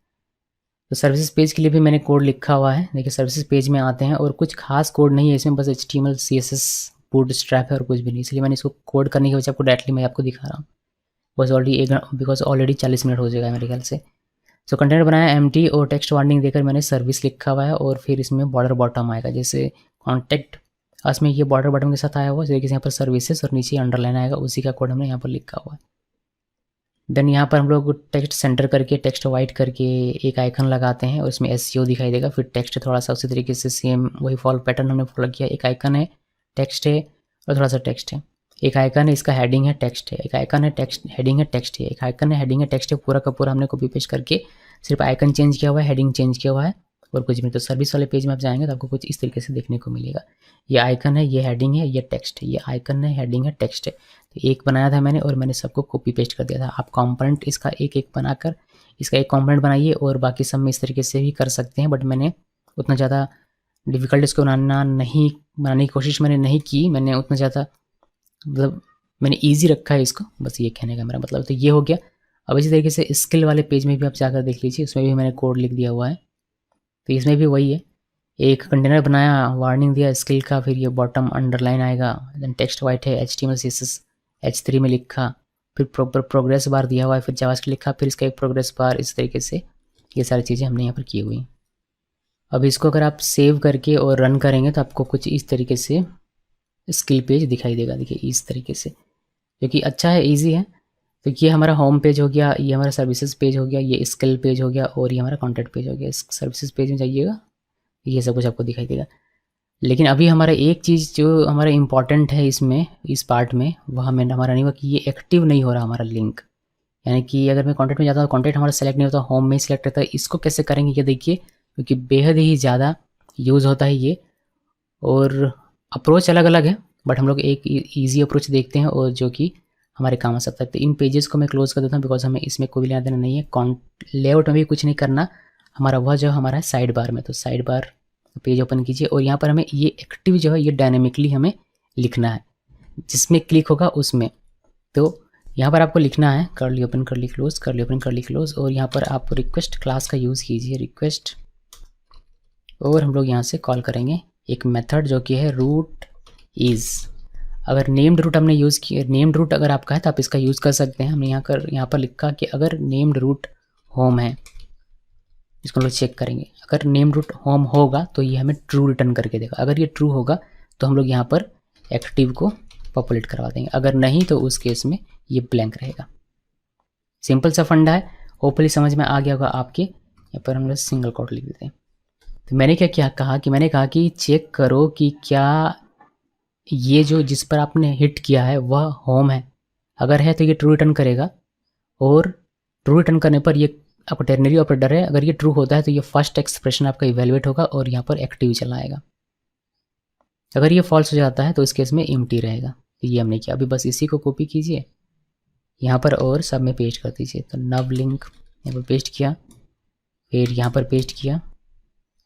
तो सर्विसेज पेज के लिए भी मैंने कोड लिखा हुआ है। देखिए सर्विसेज पेज में आते हैं और कुछ खास कोड नहीं है इसमें, बस HTML CSS बूटस्ट्रैप है और कुछ भी नहीं, इसलिए मैंने इसको कोड करने की वजह आपको डायरेक्टली मैं आपको दिखा रहा हूँ। बस ऑलरेडी 40 मिनट हो जाएगा मेरे ख्याल से। सो कंटेंट बनाया एम्प्टी और टेक्स्ट वार्निंग देकर मैंने सर्विस लिखा हुआ है और फिर इसमें बॉर्डर बॉटम आएगा, जैसे कॉन्टैक्ट अस में ये बॉर्डर बॉटम के साथ आया हुआ है, जैसे यहाँ पर सर्विसेज और नीचे अंडरलाइन आएगा, उसी का कोड हमने यहाँ पर लिखा हुआ है। देन यहाँ पर हम लोग टेक्स्ट सेंटर करके टेक्स्ट वाइट करके एक आइकन लगाते हैं और इसमें SEO दिखाई देगा। फिर टेक्स्ट थोड़ा सा उसी तरीके से सेम वही फॉल पैटर्न हमने फॉलो किया। एक आइकन है, टेक्स्ट है और थोड़ा सा टेक्स्ट है। एक आइकन है, इसका हेडिंग है, टेक्स्ट है। एक आइकन है, टेक्स्ट हेडिंग है, टेक्स्ट है। एक आइकन है, हेडिंग है, टेक्स्ट है। पूरा का पूरा हमने कॉपी पेस्ट करके सिर्फ आइकन चेंज किया हुआ है, हेडिंग चेंज किया हुआ है और कुछ भी। तो सर्विस वाले पेज में आप जाएंगे तो आपको कुछ इस तरीके से देखने को मिलेगा। ये आइकन है, ये हेडिंग है, ये टेक्स्ट है। ये आइकन है, हेडिंग है, टेक्स्ट है। तो एक बनाया था मैंने और मैंने सबको कॉपी पेस्ट कर दिया था। आप कंपोनेंट इसका एक एक बनाकर इसका एक कंपोनेंट बनाइए और बाकी सब में इस तरीके से भी कर सकते हैं, बट मैंने उतना ज़्यादा डिफ़िकल्ट इसको बनाने की कोशिश मैंने नहीं की। मैंने उतना ज़्यादा मतलब मैंने ईजी रखा है इसको, बस ये कहने का मेरा मतलब। तो ये हो गया। अब इसी तरीके से स्किल वाले पेज में भी आप जाकर देख लीजिए, उसमें भी मैंने कोड लिख दिया हुआ है। तो इसमें भी वही है, एक कंटेनर बनाया, वार्निंग दिया स्किल का, फिर ये बॉटम अंडरलाइन आएगा, देन टेक्स्ट वाइट है, HTML CSS H3 में लिखा, फिर प्रोग्रेस बार दिया हुआ है, फिर जावास्क्रिप्ट लिखा, फिर इसका एक प्रोग्रेस बार। इस तरीके से ये सारी चीज़ें हमने यहाँ पर की हुई। अब इसको अगर आप सेव करके और रन करेंगे तो आपको कुछ इस तरीके से स्किल पेज दिखाई देगा। देखिए इस तरीके से, जो कि अच्छा है, ईजी है। तो ये हमारा होम पेज हो गया, ये हमारा सर्विसेज पेज हो गया, ये स्किल पेज हो गया और ये हमारा कॉन्टैक्ट पेज हो गया। सर्विसेज पेज में जाइएगा, ये सब कुछ आपको दिखाई देगा। लेकिन अभी हमारा एक चीज़ जो हमारा इम्पॉर्टेंट है इसमें, इस पार्ट में, वह हमें हमारा नहीं हुआ कि ये एक्टिव नहीं हो रहा हमारा लिंक। यानी कि अगर मैं कंटेंट में जाता हूँ, कंटेंट हमारा सेलेक्ट नहीं होता, होम में ही सिलेक्ट रहता है। इसको कैसे करेंगे ये देखिए, क्योंकि बेहद ही ज़्यादा यूज़ होता है ये, और अप्रोच अलग अलग है, बट हम लोग एक ईजी अप्रोच देखते हैं और जो कि हमारे काम आ सकता है। तो इन पेजेस को मैं क्लोज कर देता हूँ, बिकॉज हमें इसमें कोई लेना देना नहीं है। लेआउट में भी कुछ नहीं करना, हमारा वह जो हमारा है साइड बार में। तो साइड बार पेज ओपन कीजिए और यहाँ पर हमें ये एक्टिव जो है ये डायनेमिकली हमें लिखना है, जिसमें क्लिक होगा उसमें। तो यहाँ पर आपको लिखना है curly open curly close, curly open curly close, और यहाँ पर आप रिक्वेस्ट क्लास का यूज़ कीजिए, रिक्वेस्ट, और हम लोग यहाँ से कॉल करेंगे एक मेथड जो कि है रूट इज़। अगर नेम्ड रूट हमने यूज़ किया, नेम्ड रूट अगर आपका है तो आप इसका यूज़ कर सकते हैं। हमने यहाँ पर लिखा कि अगर नेम्ड रूट होम है, इसको हम लोग चेक करेंगे। अगर नेम्ड रूट होम होगा तो ये हमें ट्रू रिटर्न करके देगा। अगर ये ट्रू होगा तो हम लोग यहाँ पर एक्टिव को पॉपुलेट करवा देंगे, अगर नहीं तो उस केस में ये ब्लैंक रहेगा। सिंपल सा फंडा है, होपफुली समझ में आ गया होगा आपके। यहाँ पर हम लोग सिंगल कोट लिख देते हैं। तो मैंने क्या कहा कि चेक करो कि क्या ये जो जिस पर आपने हिट किया है वह होम है। अगर है तो ये ट्रू रिटर्न करेगा, और ट्रू रिटर्न करने पर ये आपका टेरनरी ऑपरेटर है। अगर ये ट्रू होता है तो ये फर्स्ट एक्सप्रेशन आपका इवेलुएट होगा और यहाँ पर एक्टिव चला आएगा। अगर ये फॉल्स हो जाता है तो इस केस में एम्प्टी रहेगा। तो ये हमने किया। अभी बस इसी को कॉपी कीजिए यहाँ पर और सब में पेस्ट कर दीजिए। तो नव लिंक यहाँ पर पेस्ट किया, फिर यहाँ पर पेस्ट किया,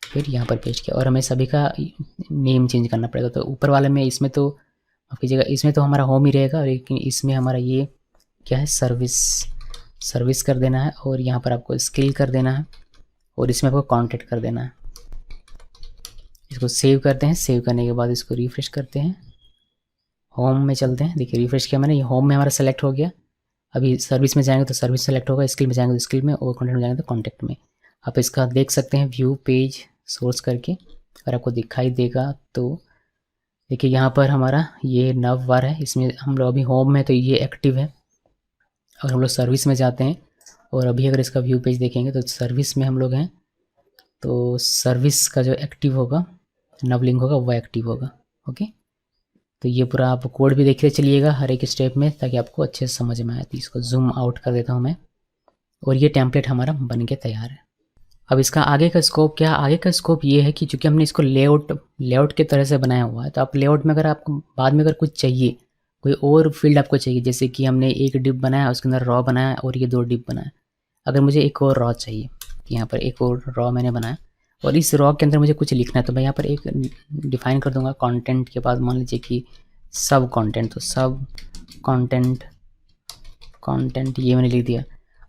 फिर यहाँ पर पेस्ट किया, और हमें सभी का नेम चेंज करना पड़ेगा। तो ऊपर वाले में इसमें तो माफ़ कीजिएगा, इसमें तो हमारा होम ही रहेगा, लेकिन इसमें हमारा ये क्या है, सर्विस कर देना है, और यहाँ पर आपको स्किल कर देना है, और इसमें आपको कॉन्टैक्ट कर देना है। इसको सेव करते हैं। सेव करने के बाद इसको रिफ्रेश करते हैं, होम में चलते हैं। देखिए रिफ्रेश किया मैंने, ये होम में हमारा सेलेक्ट हो गया। अभी सर्विस में जाएंगे तो सर्विस सेलेक्ट होगा, स्किल में जाएंगे तो स्किल में, और कॉन्टैक्ट में जाएंगे तो कॉन्टैक्ट में। आप इसका देख सकते हैं व्यू पेज सोर्स करके, अगर आपको दिखाई देगा तो देखिए यहाँ पर हमारा ये नव बार है, इसमें हम लोग अभी होम में तो ये एक्टिव है। अगर हम लोग सर्विस में जाते हैं और अभी अगर इसका व्यू पेज देखेंगे तो सर्विस में हम लोग हैं, तो सर्विस का जो एक्टिव होगा नव लिंक होगा वह एक्टिव होगा। ओके, तो ये पूरा आप कोड भी देखते चलिएगा हर एक स्टेप में, ताकि आपको अच्छे से समझ में आए। तो इसको जूम आउट कर देता हूँ मैं, और ये टेम्पलेट हमारा बन के तैयार है। अब इसका आगे का स्कोप क्या है? आगे का स्कोप ये है कि चूँकि हमने इसको लेआउट के तरह से बनाया हुआ है, तो आप लेआउट में अगर आपको बाद में अगर कुछ चाहिए, कोई और फील्ड आपको चाहिए, जैसे कि हमने एक डिप बनाया उसके अंदर रॉ बनाया और ये 2 डिप बनाया, अगर मुझे एक और रॉ चाहिए, यहाँ पर एक और रॉ मैंने बनाया और इस रॉ के अंदर मुझे कुछ लिखना है, तो मैं यहाँ पर एक डिफाइन कर दूंगा कंटेंट के बाद मान लीजिए कि सब कंटेंट, तो सब कंटेंट ये मैंने लिख दिया।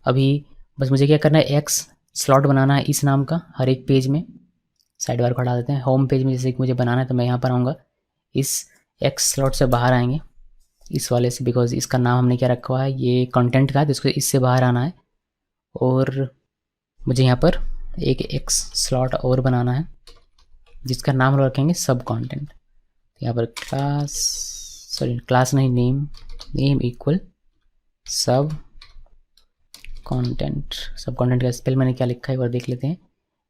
अभी बस मुझे क्या करना है, एक्स स्लॉट बनाना है इस नाम का हर एक पेज में। साइड बार को हटा देते हैं। होम पेज में जैसे कि मुझे बनाना है तो मैं यहाँ पर आऊँगा, इस एक्स स्लॉट से बाहर आएंगे इस वाले से, बिकॉज इसका नाम हमने क्या रखा हुआ है, ये कंटेंट का है, तो इसको इससे बाहर आना है। और मुझे यहाँ पर एक एक्स स्लॉट और बनाना है जिसका नाम हम रखेंगे सब कंटेंट। यहाँ पर क्लास नहीं, नेम इक्वल सब कंटेंट। सब कंटेंट का स्पेल मैंने क्या लिखा है एक बार देख लेते हैं।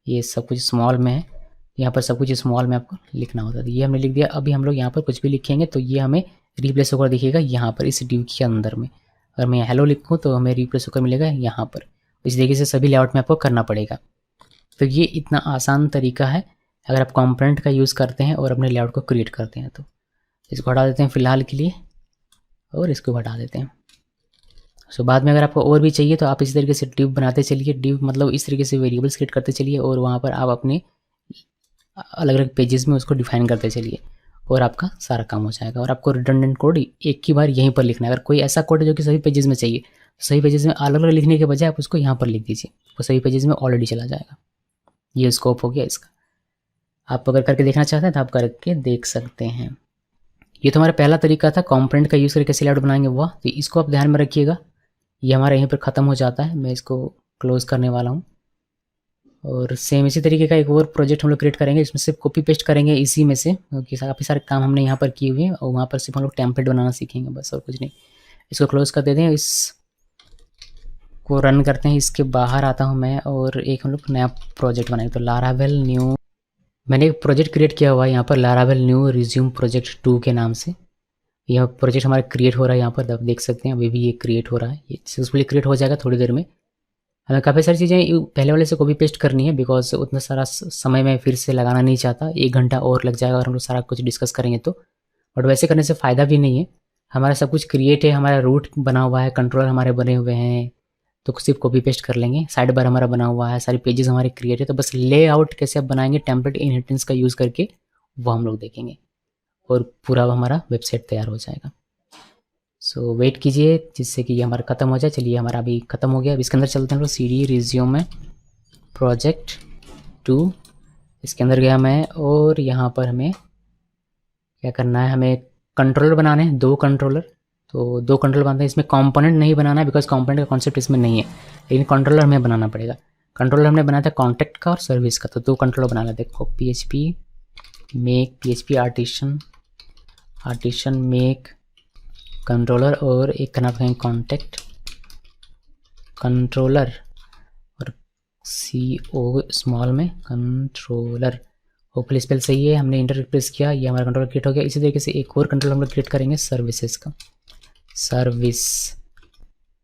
ये सब कुछ स्मॉल में है, यहाँ पर सब कुछ स्मॉल में आपको लिखना होता है। ये हमने लिख दिया। अभी हम लोग यहाँ पर कुछ भी लिखेंगे तो ये हमें रिप्लेस होकर दिखेगा यहाँ पर इस डिव के अंदर में। अगर मैं हेलो लिखूँ तो हमें रिप्लेस होकर मिलेगा यहाँ पर। इस तरीके से सभी लेआउट में आपको करना पड़ेगा। तो ये इतना आसान तरीका है अगर आप कंपोनेंट का यूज़ करते हैं और अपने लेआउट को क्रिएट करते हैं। तो इसको हटा देते हैं फ़िलहाल के लिए, और इसको हटा देते हैं। सो बाद में अगर आपको और भी चाहिए तो आप इसी तरीके से डिव बनाते चलिए। डिव मतलब इस तरीके से वेरिएबल्स क्रिएट करते चलिए, और वहाँ पर आप अपने अलग अलग पेजेस में उसको डिफाइन करते चलिए, और आपका सारा काम हो जाएगा। और आपको रिडंडेंट कोड एक ही बार यहीं पर लिखना है। अगर कोई ऐसा कोड है जो कि सभी पेजेस में चाहिए, तो सही पेजेस में अलग अलग लिखने के बजाय आप उसको यहाँ पर लिख दीजिए, वो सभी पेजेस में ऑलरेडी चला जाएगा। ये स्कोप हो गया इसका। आप अगर करके देखना चाहते हैं तो आप करके देख सकते हैं। ये तो हमारा पहला तरीका था कंपोनेंट का यूज़ करके कैसे लेआउट बनाएंगे वह। तो इसको आप ध्यान में रखिएगा। ये हमारा यहीं पर ख़त्म हो जाता है। मैं इसको क्लोज़ करने वाला हूँ, और सेम इसी तरीके का एक और प्रोजेक्ट हम लोग क्रिएट करेंगे। इसमें सिर्फ कॉपी पेस्ट करेंगे इसी में से, क्योंकि काफ़ी सारे काम हमने यहाँ पर किए हुए हैं, और वहाँ पर सिर्फ हम लोग टेम्पलेट बनाना सीखेंगे बस, और कुछ नहीं। इसको क्लोज़ कर देते हैं, इसको रन करते हैं। इसके बाहर आता हूँ मैं, और एक हम लोग नया प्रोजेक्ट बनाएंगे। तो लारावेल न्यू, मैंने एक प्रोजेक्ट क्रिएट किया हुआ है यहाँ पर, लारावेल न्यू रिज्यूम प्रोजेक्ट 2 के नाम से। यह प्रोजेक्ट हमारा क्रिएट हो रहा है, यहाँ पर आप देख सकते हैं अभी भी ये क्रिएट हो रहा है, ये सक्सेसफुली क्रिएट हो जाएगा थोड़ी देर में। हमें काफ़ी सारी चीज़ें पहले वाले से कॉपी पेस्ट करनी है, बिकॉज उतना सारा समय मैं फिर से लगाना नहीं चाहता, 1 घंटा और लग जाएगा और हम लोग सारा कुछ डिस्कस करेंगे तो। बट वैसे करने से फ़ायदा भी नहीं है, हमारा सब कुछ क्रिएट है, हमारा रूट बना हुआ है, कंट्रोलर हमारे बने हुए हैं, तो सिर्फ कॉपी पेस्ट कर लेंगे। साइड बार हमारा बना हुआ है, सारे पेजेस हमारे क्रिएट है, तो बस लेआउट कैसे आप बनाएंगे टेम्पलेट इनहेरिटेंस का यूज़ करके वो हम लोग देखेंगे और पूरा हमारा वेबसाइट तैयार हो जाएगा। सो वेट कीजिए जिससे कि ये हमारा ख़त्म हो जाए। चलिए हमारा अभी ख़त्म हो गया, अब इसके अंदर चलते हैं हम लोग। CD रिज्यूम में प्रोजेक्ट 2 इसके अंदर गया मैं, और यहाँ पर हमें क्या करना है, हमें कंट्रोलर बनाने हैं, 2 कंट्रोलर। तो 2 कंट्रोलर बनाते हैं, इसमें कंपोनेंट नहीं बनाना है बिकॉज कंपोनेंट का कॉन्सेप्ट इसमें नहीं है, लेकिन कंट्रोलर हमें बनाना पड़ेगा। कंट्रोलर हमने बनाया था कॉन्टैक्ट का और सर्विस का, तो 2 कंट्रोलर बनाना। देखो PHP make PHP artisan make controller, और एक का नाम रखेंगे कॉन्टैक्ट कंट्रोलर, और CO स्मॉल में कंट्रोलर। होपफुली स्पेल सही है, हमने इंटर प्रेस किया, ये हमारा कंट्रोलर क्रिएट हो गया। इसी तरीके से एक और कंट्रोलर हम लोग क्रिएट करेंगे सर्विसेज का, सर्विस।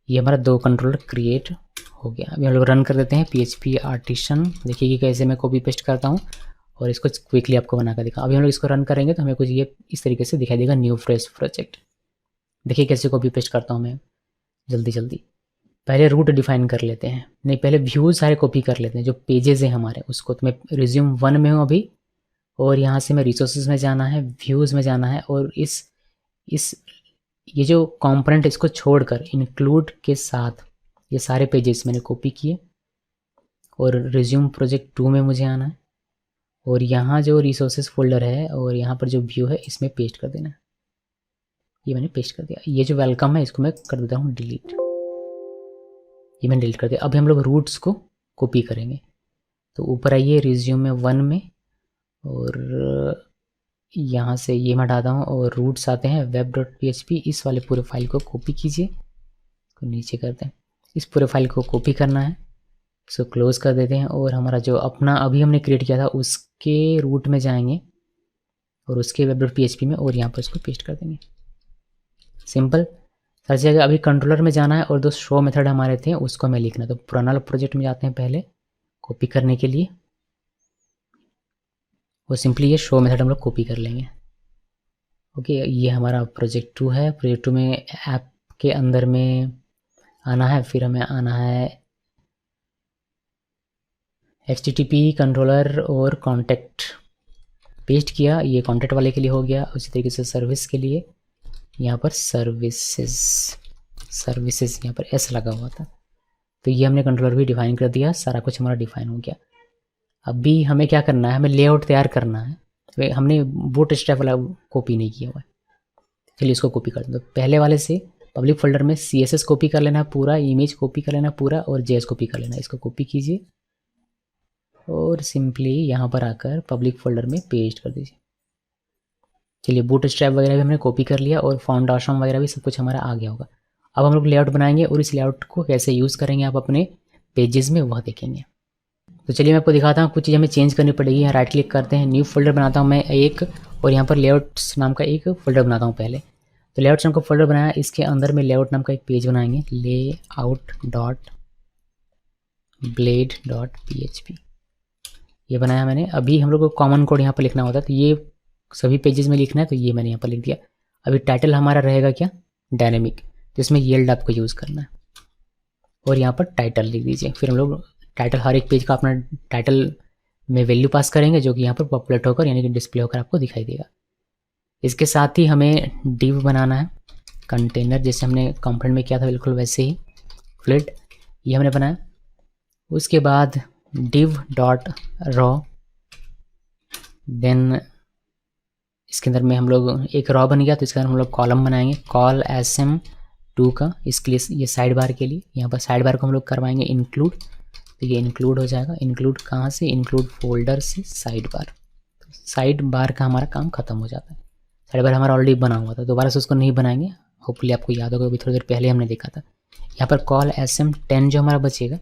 ये हमारा 2 कंट्रोलर क्रिएट हो गया। अभी हम लोग रन कर देते हैं PHP आर्टिशन। देखिए कि कैसे मैं कॉपी पेस्ट करता हूँ और इसको क्विकली आपको बना कर दिखा। अभी हम लोग इसको रन करेंगे तो हमें कुछ ये इस तरीके से दिखाई देगा, न्यू फ्रेश प्रोजेक्ट। देखिए कैसे कॉपी पेस्ट करता हूँ मैं, जल्दी पहले रूट डिफाइन कर लेते हैं, नहीं पहले व्यूज़ सारे कॉपी कर लेते हैं, जो पेजेस हैं हमारे उसको। तो मैं रिज्यूम 1 में हूँ अभी, और यहाँ से मैं रिसोर्सेज में जाना है, व्यूज़ में जाना है, और इस ये जो कंपोनेंट इसको छोड़कर इंक्लूड के साथ ये सारे पेजेस मैंने कॉपी किए, और रिज्यूम प्रोजेक्ट 2 में मुझे आना है, और यहाँ जो रिसोर्सेज फोल्डर है और यहाँ पर जो व्यू है इसमें पेस्ट कर देना है। ये मैंने पेस्ट कर दिया। ये जो वेलकम है इसको मैं कर देता हूँ डिलीट, ये मैंने डिलीट कर दिया। अभी हम लोग रूट्स को कॉपी करेंगे, तो ऊपर आइए रिज्यूम 1 में, और यहाँ से ये मैं हटाता हूँ, और रूट्स आते हैं web.php। इस वाले पूरे फाइल को कॉपी कीजिए, तो नीचे करते हैं, इस पूरे फाइल को कॉपी करना है, इसको क्लोज कर देते हैं, और हमारा जो अपना अभी हमने क्रिएट किया था उसके रूट में जाएंगे और उसके web.php में, और यहाँ पर इसको पेस्ट कर देंगे। सिंपल हर जगह। अभी कंट्रोलर में जाना है, और 2 शो मेथड हमारे थे उसको हमें लिखना है। तो पुराना प्रोजेक्ट में जाते हैं पहले कॉपी करने के लिए, और सिंपली ये शो मेथड हम लोग कॉपी कर लेंगे। ओके, ये हमारा प्रोजेक्ट 2 है। प्रोजेक्ट 2 में ऐप के अंदर में आना है, फिर हमें आना है HTTP कंट्रोलर और कॉन्टैक्ट। पेस्ट किया, ये कॉन्टैक्ट वाले के लिए हो गया। उसी तरीके से सर्विस के लिए यहाँ पर सर्विसेज यहाँ पर S लगा हुआ था, तो ये हमने कंट्रोलर भी डिफाइन कर दिया, सारा कुछ हमारा डिफाइन हो गया। अभी हमें क्या करना है, हमें लेआउट तैयार करना है। तो हमने बूटस्ट्रैप वाला कॉपी नहीं किया हुआ है, चलिए इसको कॉपी कर दो। पहले वाले से पब्लिक फोल्डर में CSS कॉपी कर लेना पूरा, इमेज कॉपी कर लेना पूरा, और JS कॉपी कर लेना। इसको कॉपी कीजिए और सिंपली यहाँ पर आकर पब्लिक फोल्डर में पेस्ट कर दीजिए। चलिए बूटस्ट्रैप वगैरह भी हमने कॉपी कर लिया, और फाउंडेशन वगैरह भी सब कुछ हमारा आ गया होगा। अब हम लोग लेआउट बनाएंगे, और इस लेआउट को कैसे यूज़ करेंगे आप अपने पेजेस में वह देखेंगे। तो चलिए मैं आपको दिखाता हूँ, कुछ चीज़ें हमें चेंज करनी पड़ेगी। यहाँ राइट क्लिक करते हैं, न्यू फोल्डर बनाता हूँ मैं एक, और यहाँ पर लेआउट्स नाम का एक फोल्डर बनाता हूँ पहले। तो लेआउट्स नाम का फोल्डर बनाया, इसके अंदर में लेआउट नाम का एक पेज बनाएंगे, layout.blade.php ये बनाया मैंने। अभी हम लोग को कॉमन कोड यहाँ पर लिखना होता है, तो ये सभी पेजेस में लिखना है, तो ये मैंने यहाँ पर लिख दिया। अभी टाइटल हमारा रहेगा क्या, डायनेमिक, तो इसमें yield आपको यूज़ करना है, और यहाँ पर टाइटल लिख दीजिए। फिर हम लोग टाइटल, हर एक पेज का अपना टाइटल में वैल्यू पास करेंगे, जो कि यहाँ पर पॉपुलेट होकर यानी कि डिस्प्ले होकर आपको दिखाई देगा। इसके साथ ही हमें डिव बनाना है, कंटेनर, जैसे हमने कंपोनेंट में किया था बिल्कुल वैसे ही फ्लिट, ये हमने बनाया। उसके बाद div.raw, देन इसके अंदर में हम लोग एक रॉ बन गया, तो इसके अंदर हम लोग कॉलम बनाएंगे, कॉल sm2 का, इसके लिए ये साइड बार के लिए, यहाँ पर साइड बार को हम लोग करवाएंगे इंक्लूड, तो ये इंक्लूड हो जाएगा। इंक्लूड कहाँ से, इंक्लूड फोल्डर से साइड बार। तो साइड बार का हमारा काम खत्म हो जाता है। साइड बार हमारा ऑलरेडी बना हुआ था, दोबारा से उसको नहीं बनाएंगे, होपफुली आपको याद होगा, अभी थोड़ी देर पहले हमने देखा था। यहाँ पर कॉल sm10 जो हमारा बचेगा,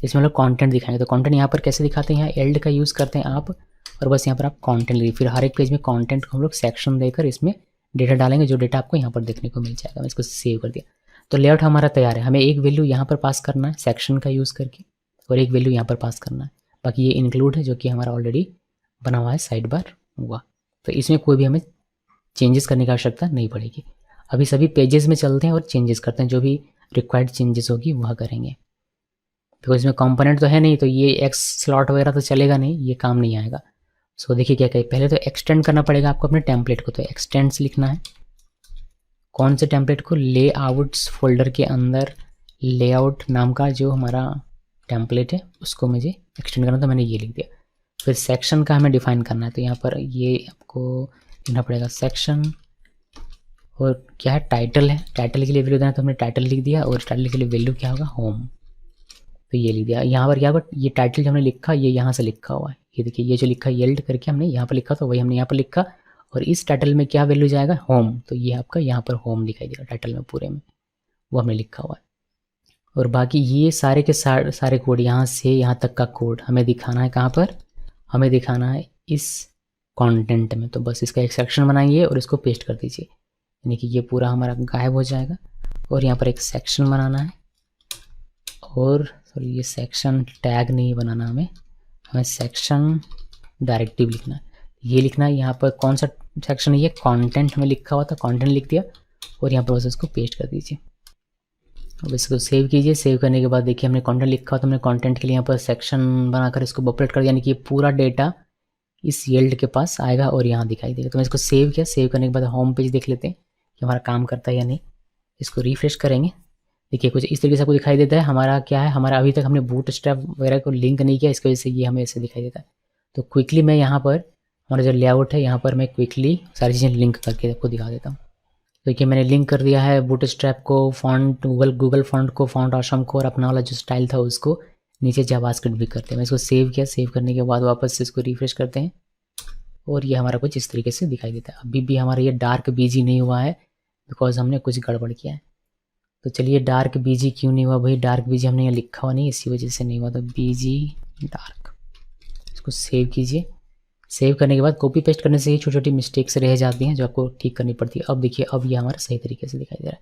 इसमें हम लोग कॉन्टेंट दिखाएंगे। तो कॉन्टेंट यहाँ पर कैसे दिखाते हैं, यहाँ एल्ड का यूज़ करते हैं आप, और बस यहाँ पर आप कॉन्टेंट लीजिए। फिर हर एक पेज में कॉन्टेंट को हम लोग सेक्शन देकर इसमें डेटा डालेंगे, जो डेटा आपको यहाँ पर देखने को मिल जाएगा। मैं इसको सेव कर दिया। तो लेआउट हमारा तैयार है। हमें एक वैल्यू यहाँ पर पास करना है सेक्शन का यूज़ करके, और एक वैल्यू यहाँ पर पास करना है। बाकी ये इंक्लूड है जो कि हमारा ऑलरेडी बना हुआ है साइड बार हुआ, तो इसमें कोई भी हमें चेंजेस करने की आवश्यकता नहीं पड़ेगी। अभी सभी पेजेस में चलते हैं और चेंजेस करते हैं, जो भी रिक्वायर्ड चेंजेस होगी वह करेंगे। बिकॉज इसमें कंपोनेंट तो है नहीं, तो ये एक्स स्लॉट वगैरह तो चलेगा नहीं, ये काम नहीं आएगा। सो देखिए क्या कहें, पहले तो एक्सटेंड करना पड़ेगा आपको अपने टेम्पलेट को। तो एक्सटेंड्स लिखना है। कौन से टेम्पलेट को? लेआउट्स फोल्डर के अंदर लेआउट नाम का जो हमारा टेम्पलेट है उसको मुझे एक्सटेंड करना, तो मैंने ये लिख दिया। फिर सेक्शन का हमें डिफाइन करना है, तो यहाँ पर ये आपको लिखना पड़ेगा सेक्शन, और क्या है टाइटल है, टाइटल के लिए वैल्यू देना, तो हमने टाइटल लिख दिया, और टाइटल के लिए वैल्यू क्या होगा? होम, तो ये लिख दिया। यहाँ पर क्या होगा, ये टाइटल जो हमने लिखा ये यहाँ से लिखा हुआ है, ये देखिए ये जो लिखा येल्ड करके हमने यहाँ पर लिखा, तो वही हमने यहाँ पर लिखा, और इस टाइटल में क्या वैल्यू जाएगा? होम, तो ये आपका यहाँ पर होम दिखाई देगा टाइटल में पूरे में, वो हमने लिखा हुआ है। और बाकी ये सारे के सारे कोड यहाँ से यहाँ तक का कोड हमें दिखाना है कहाँ पर? हमें दिखाना है इस कंटेंट में। तो बस इसका एक सेक्शन बनाइए और इसको पेस्ट कर दीजिए, यानी कि ये पूरा हमारा गायब हो जाएगा। और यहाँ पर एक सेक्शन बनाना है, और सॉरी ये सेक्शन टैग नहीं बनाना, हमें सेक्शन डायरेक्टिव लिखना है। ये लिखना है यहाँ पर कौन सा सेक्शन है, ये कंटेंट हमें लिखा हुआ था, कंटेंट लिख दिया, और यहाँ पर बस इसको पेस्ट कर दीजिए। अब इसको सेव कीजिए। सेव करने के बाद देखिए हमने कंटेंट लिखा हुआ, तो हमने कंटेंट के लिए यहाँ पर सेक्शन बनाकर इसको पॉपुलेट कर दिया, यानी कि ये पूरा डेटा इस येल्ड के पास आएगा और यहाँ दिखाई देगा। तो मैं इसको सेव किया। सेव करने के बाद होम पेज देख लेते हैं कि हमारा काम करता है या नहीं। इसको रिफ्रेश करेंगे, देखिए कुछ इस तरीके से आपको दिखाई देता है। हमारा क्या है, हमारा अभी तक हमने बूटस्ट्रैप वगैरह को लिंक नहीं किया, इसकी वजह से ये हमें ऐसे दिखाई देता है। तो क्विकली मैं यहाँ पर हमारा जो लेआउट है यहाँ पर मैं क्विकली सारी चीज़ें लिंक करके आपको दिखा देता हूँ। देखिए मैंने लिंक कर दिया है बूटस्ट्रैप को, फॉन्ट गूगल फॉन्ट को, फॉन्ट ऑसम को, और अपना वाला जो स्टाइल था उसको नीचे जावास्क्रिप्ट भी करते हैं। मैं इसको सेव किया। सेव करने के बाद वापस से इसको रिफ्रेश करते हैं, और ये हमारा कुछ इस तरीके से दिखाई देता है। अभी भी हमारा ये डार्क बीजी नहीं हुआ है, बिकॉज हमने कुछ गड़बड़ किया है। तो चलिए डार्क बीजी क्यों नहीं हुआ भाई? डार्क बीजी हमने यहाँ लिखा हुआ नहीं, इसी वजह से नहीं हुआ। तो बीजी डार्क, इसको सेव कीजिए। सेव करने के बाद कॉपी पेस्ट करने से ही छोटी छोटी मिस्टेक्स रह जाती हैं जो आपको ठीक करनी पड़ती है। अब देखिए अब ये हमारा सही तरीके से दिखाई दे रहा है।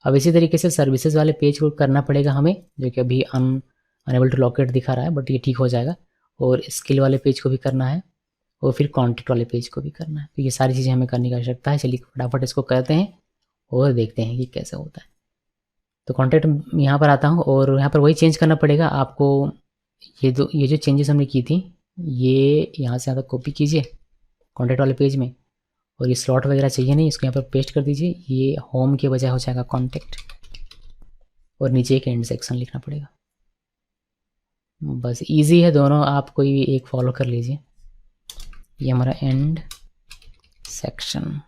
अब इसी तरीके से सर्विसेज वाले पेज को करना पड़ेगा हमें, जो कि अभी अनएबल टू लोकेट दिखा रहा है, बट ये ठीक हो जाएगा। और स्किल वाले पेज को भी करना है, और फिर कॉन्टेक्ट वाले पेज को भी करना है। तो ये सारी चीज़ें हमें करने की आवश्यकता है। चलिए फटाफट इसको करते हैं और देखते हैं कि कैसे होता है। तो कॉन्टेक्ट यहाँ पर आता हूँ, और यहाँ पर वही चेंज करना पड़ेगा आपको। ये जो चेंजेस हमने की थी ये यहाँ से यहाँ तक कॉपी कीजिए कॉन्टेक्ट वाले पेज में, और ये स्लॉट वगैरह चाहिए नहीं, इसको यहाँ पर पेस्ट कर दीजिए। ये होम के बजाय हो जाएगा कॉन्टेक्ट, और नीचे एक एंड सेक्शन लिखना पड़ेगा। बस इजी है दोनों, आप कोई भी एक फॉलो कर लीजिए। ये हमारा एंड सेक्शन,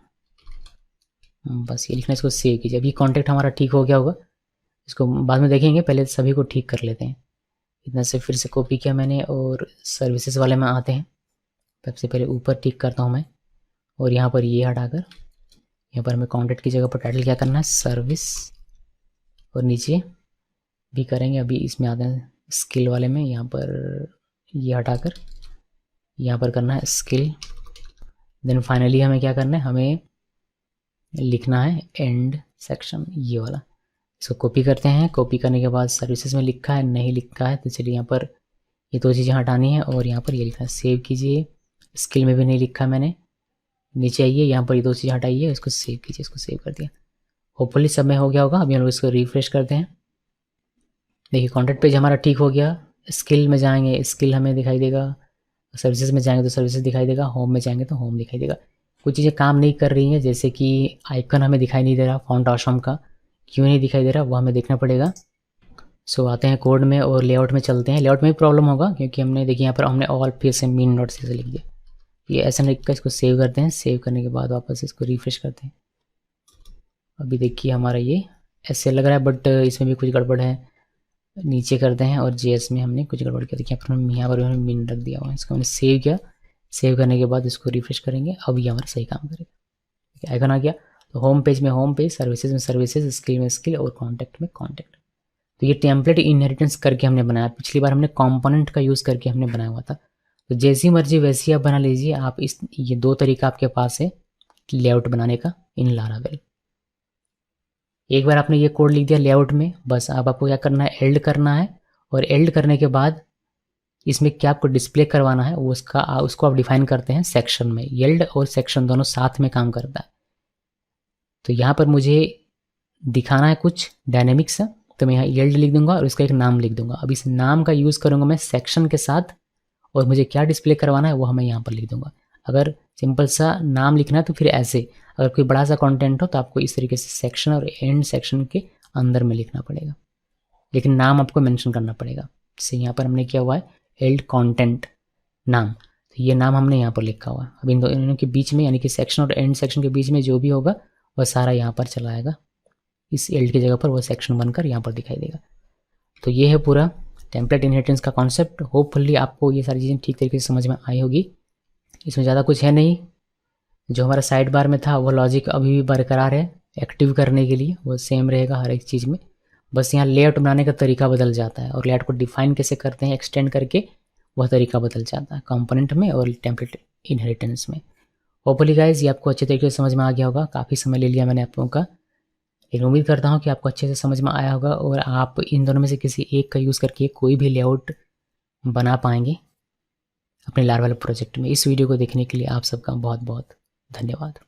बस ये लिखना, इसको सेव कीजिए। अभी कॉन्टेक्ट हमारा ठीक हो गया होगा, इसको बाद में देखेंगे, पहले सभी को ठीक कर लेते हैं। इतना से फिर से कॉपी किया मैंने, और सर्विसेज वाले में आते हैं। सबसे पहले ऊपर टिक करता हूँ मैं, और यहाँ पर ये हटाकर यहाँ पर हमें कॉन्टेक्ट की जगह पर टाइटल क्या करना है? सर्विस, और नीचे भी करेंगे। अभी इसमें आते हैं स्किल वाले में, यहाँ पर ये हटाकर यहाँ पर करना है स्किल। देन फाइनली हमें क्या करना है? हमें लिखना है एंड सेक्शन, ये वाला। इसको कॉपी करते हैं। कॉपी करने के बाद सर्विसेज में लिखा है, नहीं लिखा है, तो चलिए यहाँ पर ये दो चीज़ें हटानी है, और यहाँ पर ये लिखना है। सेव कीजिए। स्किल में भी नहीं लिखा मैंने, नीचे आइए, यहाँ पर ये दो चीज़ें हटाइए, इसको सेव कीजिए। इसको सेव कर दिया। होपफुली सब में हो गया होगा। अभी हम लोग इसको रिफ्रेश करते हैं। देखिए कॉन्टेक्ट पेज हमारा ठीक हो गया। स्किल में जाएंगे, स्किल हमें दिखाई देगा। सर्विसेज में जाएंगे तो सर्विसेज दिखाई देगा। होम में जाएंगे तो होम दिखाई देगा। कुछ चीज़ें काम नहीं कर रही हैं, जैसे कि आइकन हमें दिखाई नहीं दे रहा फॉन्ट ऑसम का, क्यों नहीं दिखाई दे रहा वो हमें देखना पड़ेगा। सो आते हैं कोड में और लेआउट में चलते हैं। लेआउट में भी प्रॉब्लम होगा, क्योंकि हमने देखिए यहाँ पर हमने ऑल फिर से मीन नोट से लिख दिया। ये ऐसा लिख कर इसको सेव करते हैं। सेव करने के बाद वापस इसको रिफ्रेश करते हैं। अभी देखिए हमारा ये ऐसे लग रहा है, बट इसमें भी कुछ गड़बड़ है। नीचे करते हैं, और जेएस में हमने कुछ गड़बड़ किया। देखिए यहाँ पर हमने मीन रख दिया हुआ है। इसको हमने सेव किया। सेव करने के बाद इसको रिफ्रेश करेंगे। अब ये हमारा सही काम करेगा। आइकन आ गया। तो होम पेज में होम पेज, सर्विसेज में सर्विसेज, स्किल में स्किल, और कॉन्टैक्ट में कॉन्टैक्ट। तो ये टेम्पलेट इनहेरिटेंस करके हमने बनाया। पिछली बार हमने कंपोनेंट का यूज़ करके हमने बनाया हुआ था। तो जैसी मर्जी वैसी आप बना लीजिए। आप ये दो तरीका आपके पास है, लेआउट बनाने का इन लारावेल। एक बार आपने ये कोड लिख दिया लेआउट में, बस अब आपको क्या करना है, एल्ड करना है। और एल्ड करने के बाद इसमें क्या आपको डिस्प्ले करवाना है वो उसको आप डिफाइन करते हैं सेक्शन में। येल्ड और सेक्शन दोनों साथ में काम करता है। तो यहाँ पर मुझे दिखाना है कुछ डायनेमिक सा, तो मैं यहाँ येल्ड लिख दूंगा और उसका एक नाम लिख दूंगा। अब इस नाम का यूज़ करूँगा मैं सेक्शन के साथ, और मुझे क्या डिस्प्ले करवाना है वो हमें यहाँ पर लिख दूंगा। अगर सिंपल सा नाम लिखना है तो फिर ऐसे, अगर कोई बड़ा सा कंटेंट हो तो आपको इस तरीके से सेक्शन और एंड सेक्शन के अंदर में लिखना पड़ेगा, लेकिन नाम आपको मेंशन करना पड़ेगा। जैसे यहाँ पर हमने किया हुआ है एल्ड कंटेंट नाम, तो ये नाम हमने यहाँ पर लिखा हुआ है। अब इन दोनों के बीच में, यानी कि सेक्शन और एंड सेक्शन के बीच में जो भी होगा वह सारा यहाँ पर चला आएगा, इस एल्ड की जगह पर वो सेक्शन बनकर यहाँ पर दिखाई देगा। तो ये है पूरा टेम्पलेट इनहेरिटेंस का कॉन्सेप्ट। होपफुली आपको ये सारी चीज़ें ठीक तरीके से समझ में आई होगी। इसमें ज़्यादा कुछ है नहीं, जो हमारा साइड बार में था वो लॉजिक अभी भी बरकरार है, एक्टिव करने के लिए वो सेम रहेगा हर एक चीज़ में। बस यहाँ लेआउट बनाने का तरीका बदल जाता है, और लेआउट को डिफाइन कैसे करते हैं एक्सटेंड करके, वह तरीका बदल जाता है कंपोनेंट में और टेम्पलेट इनहेरिटेंस में। होपफुली गाइज ये आपको अच्छे तरीके से समझ में आ गया होगा। काफ़ी समय ले लिया मैंने आप लोगों का, लेकिन उम्मीद करता हूँ कि आपको अच्छे से समझ में आया होगा और आप इन दोनों में से किसी एक का यूज़ करके कोई भी लेआउट बना पाएंगे अपने लार्वल प्रोजेक्ट में। इस वीडियो को देखने के लिए आप सबका बहुत बहुत धन्यवाद।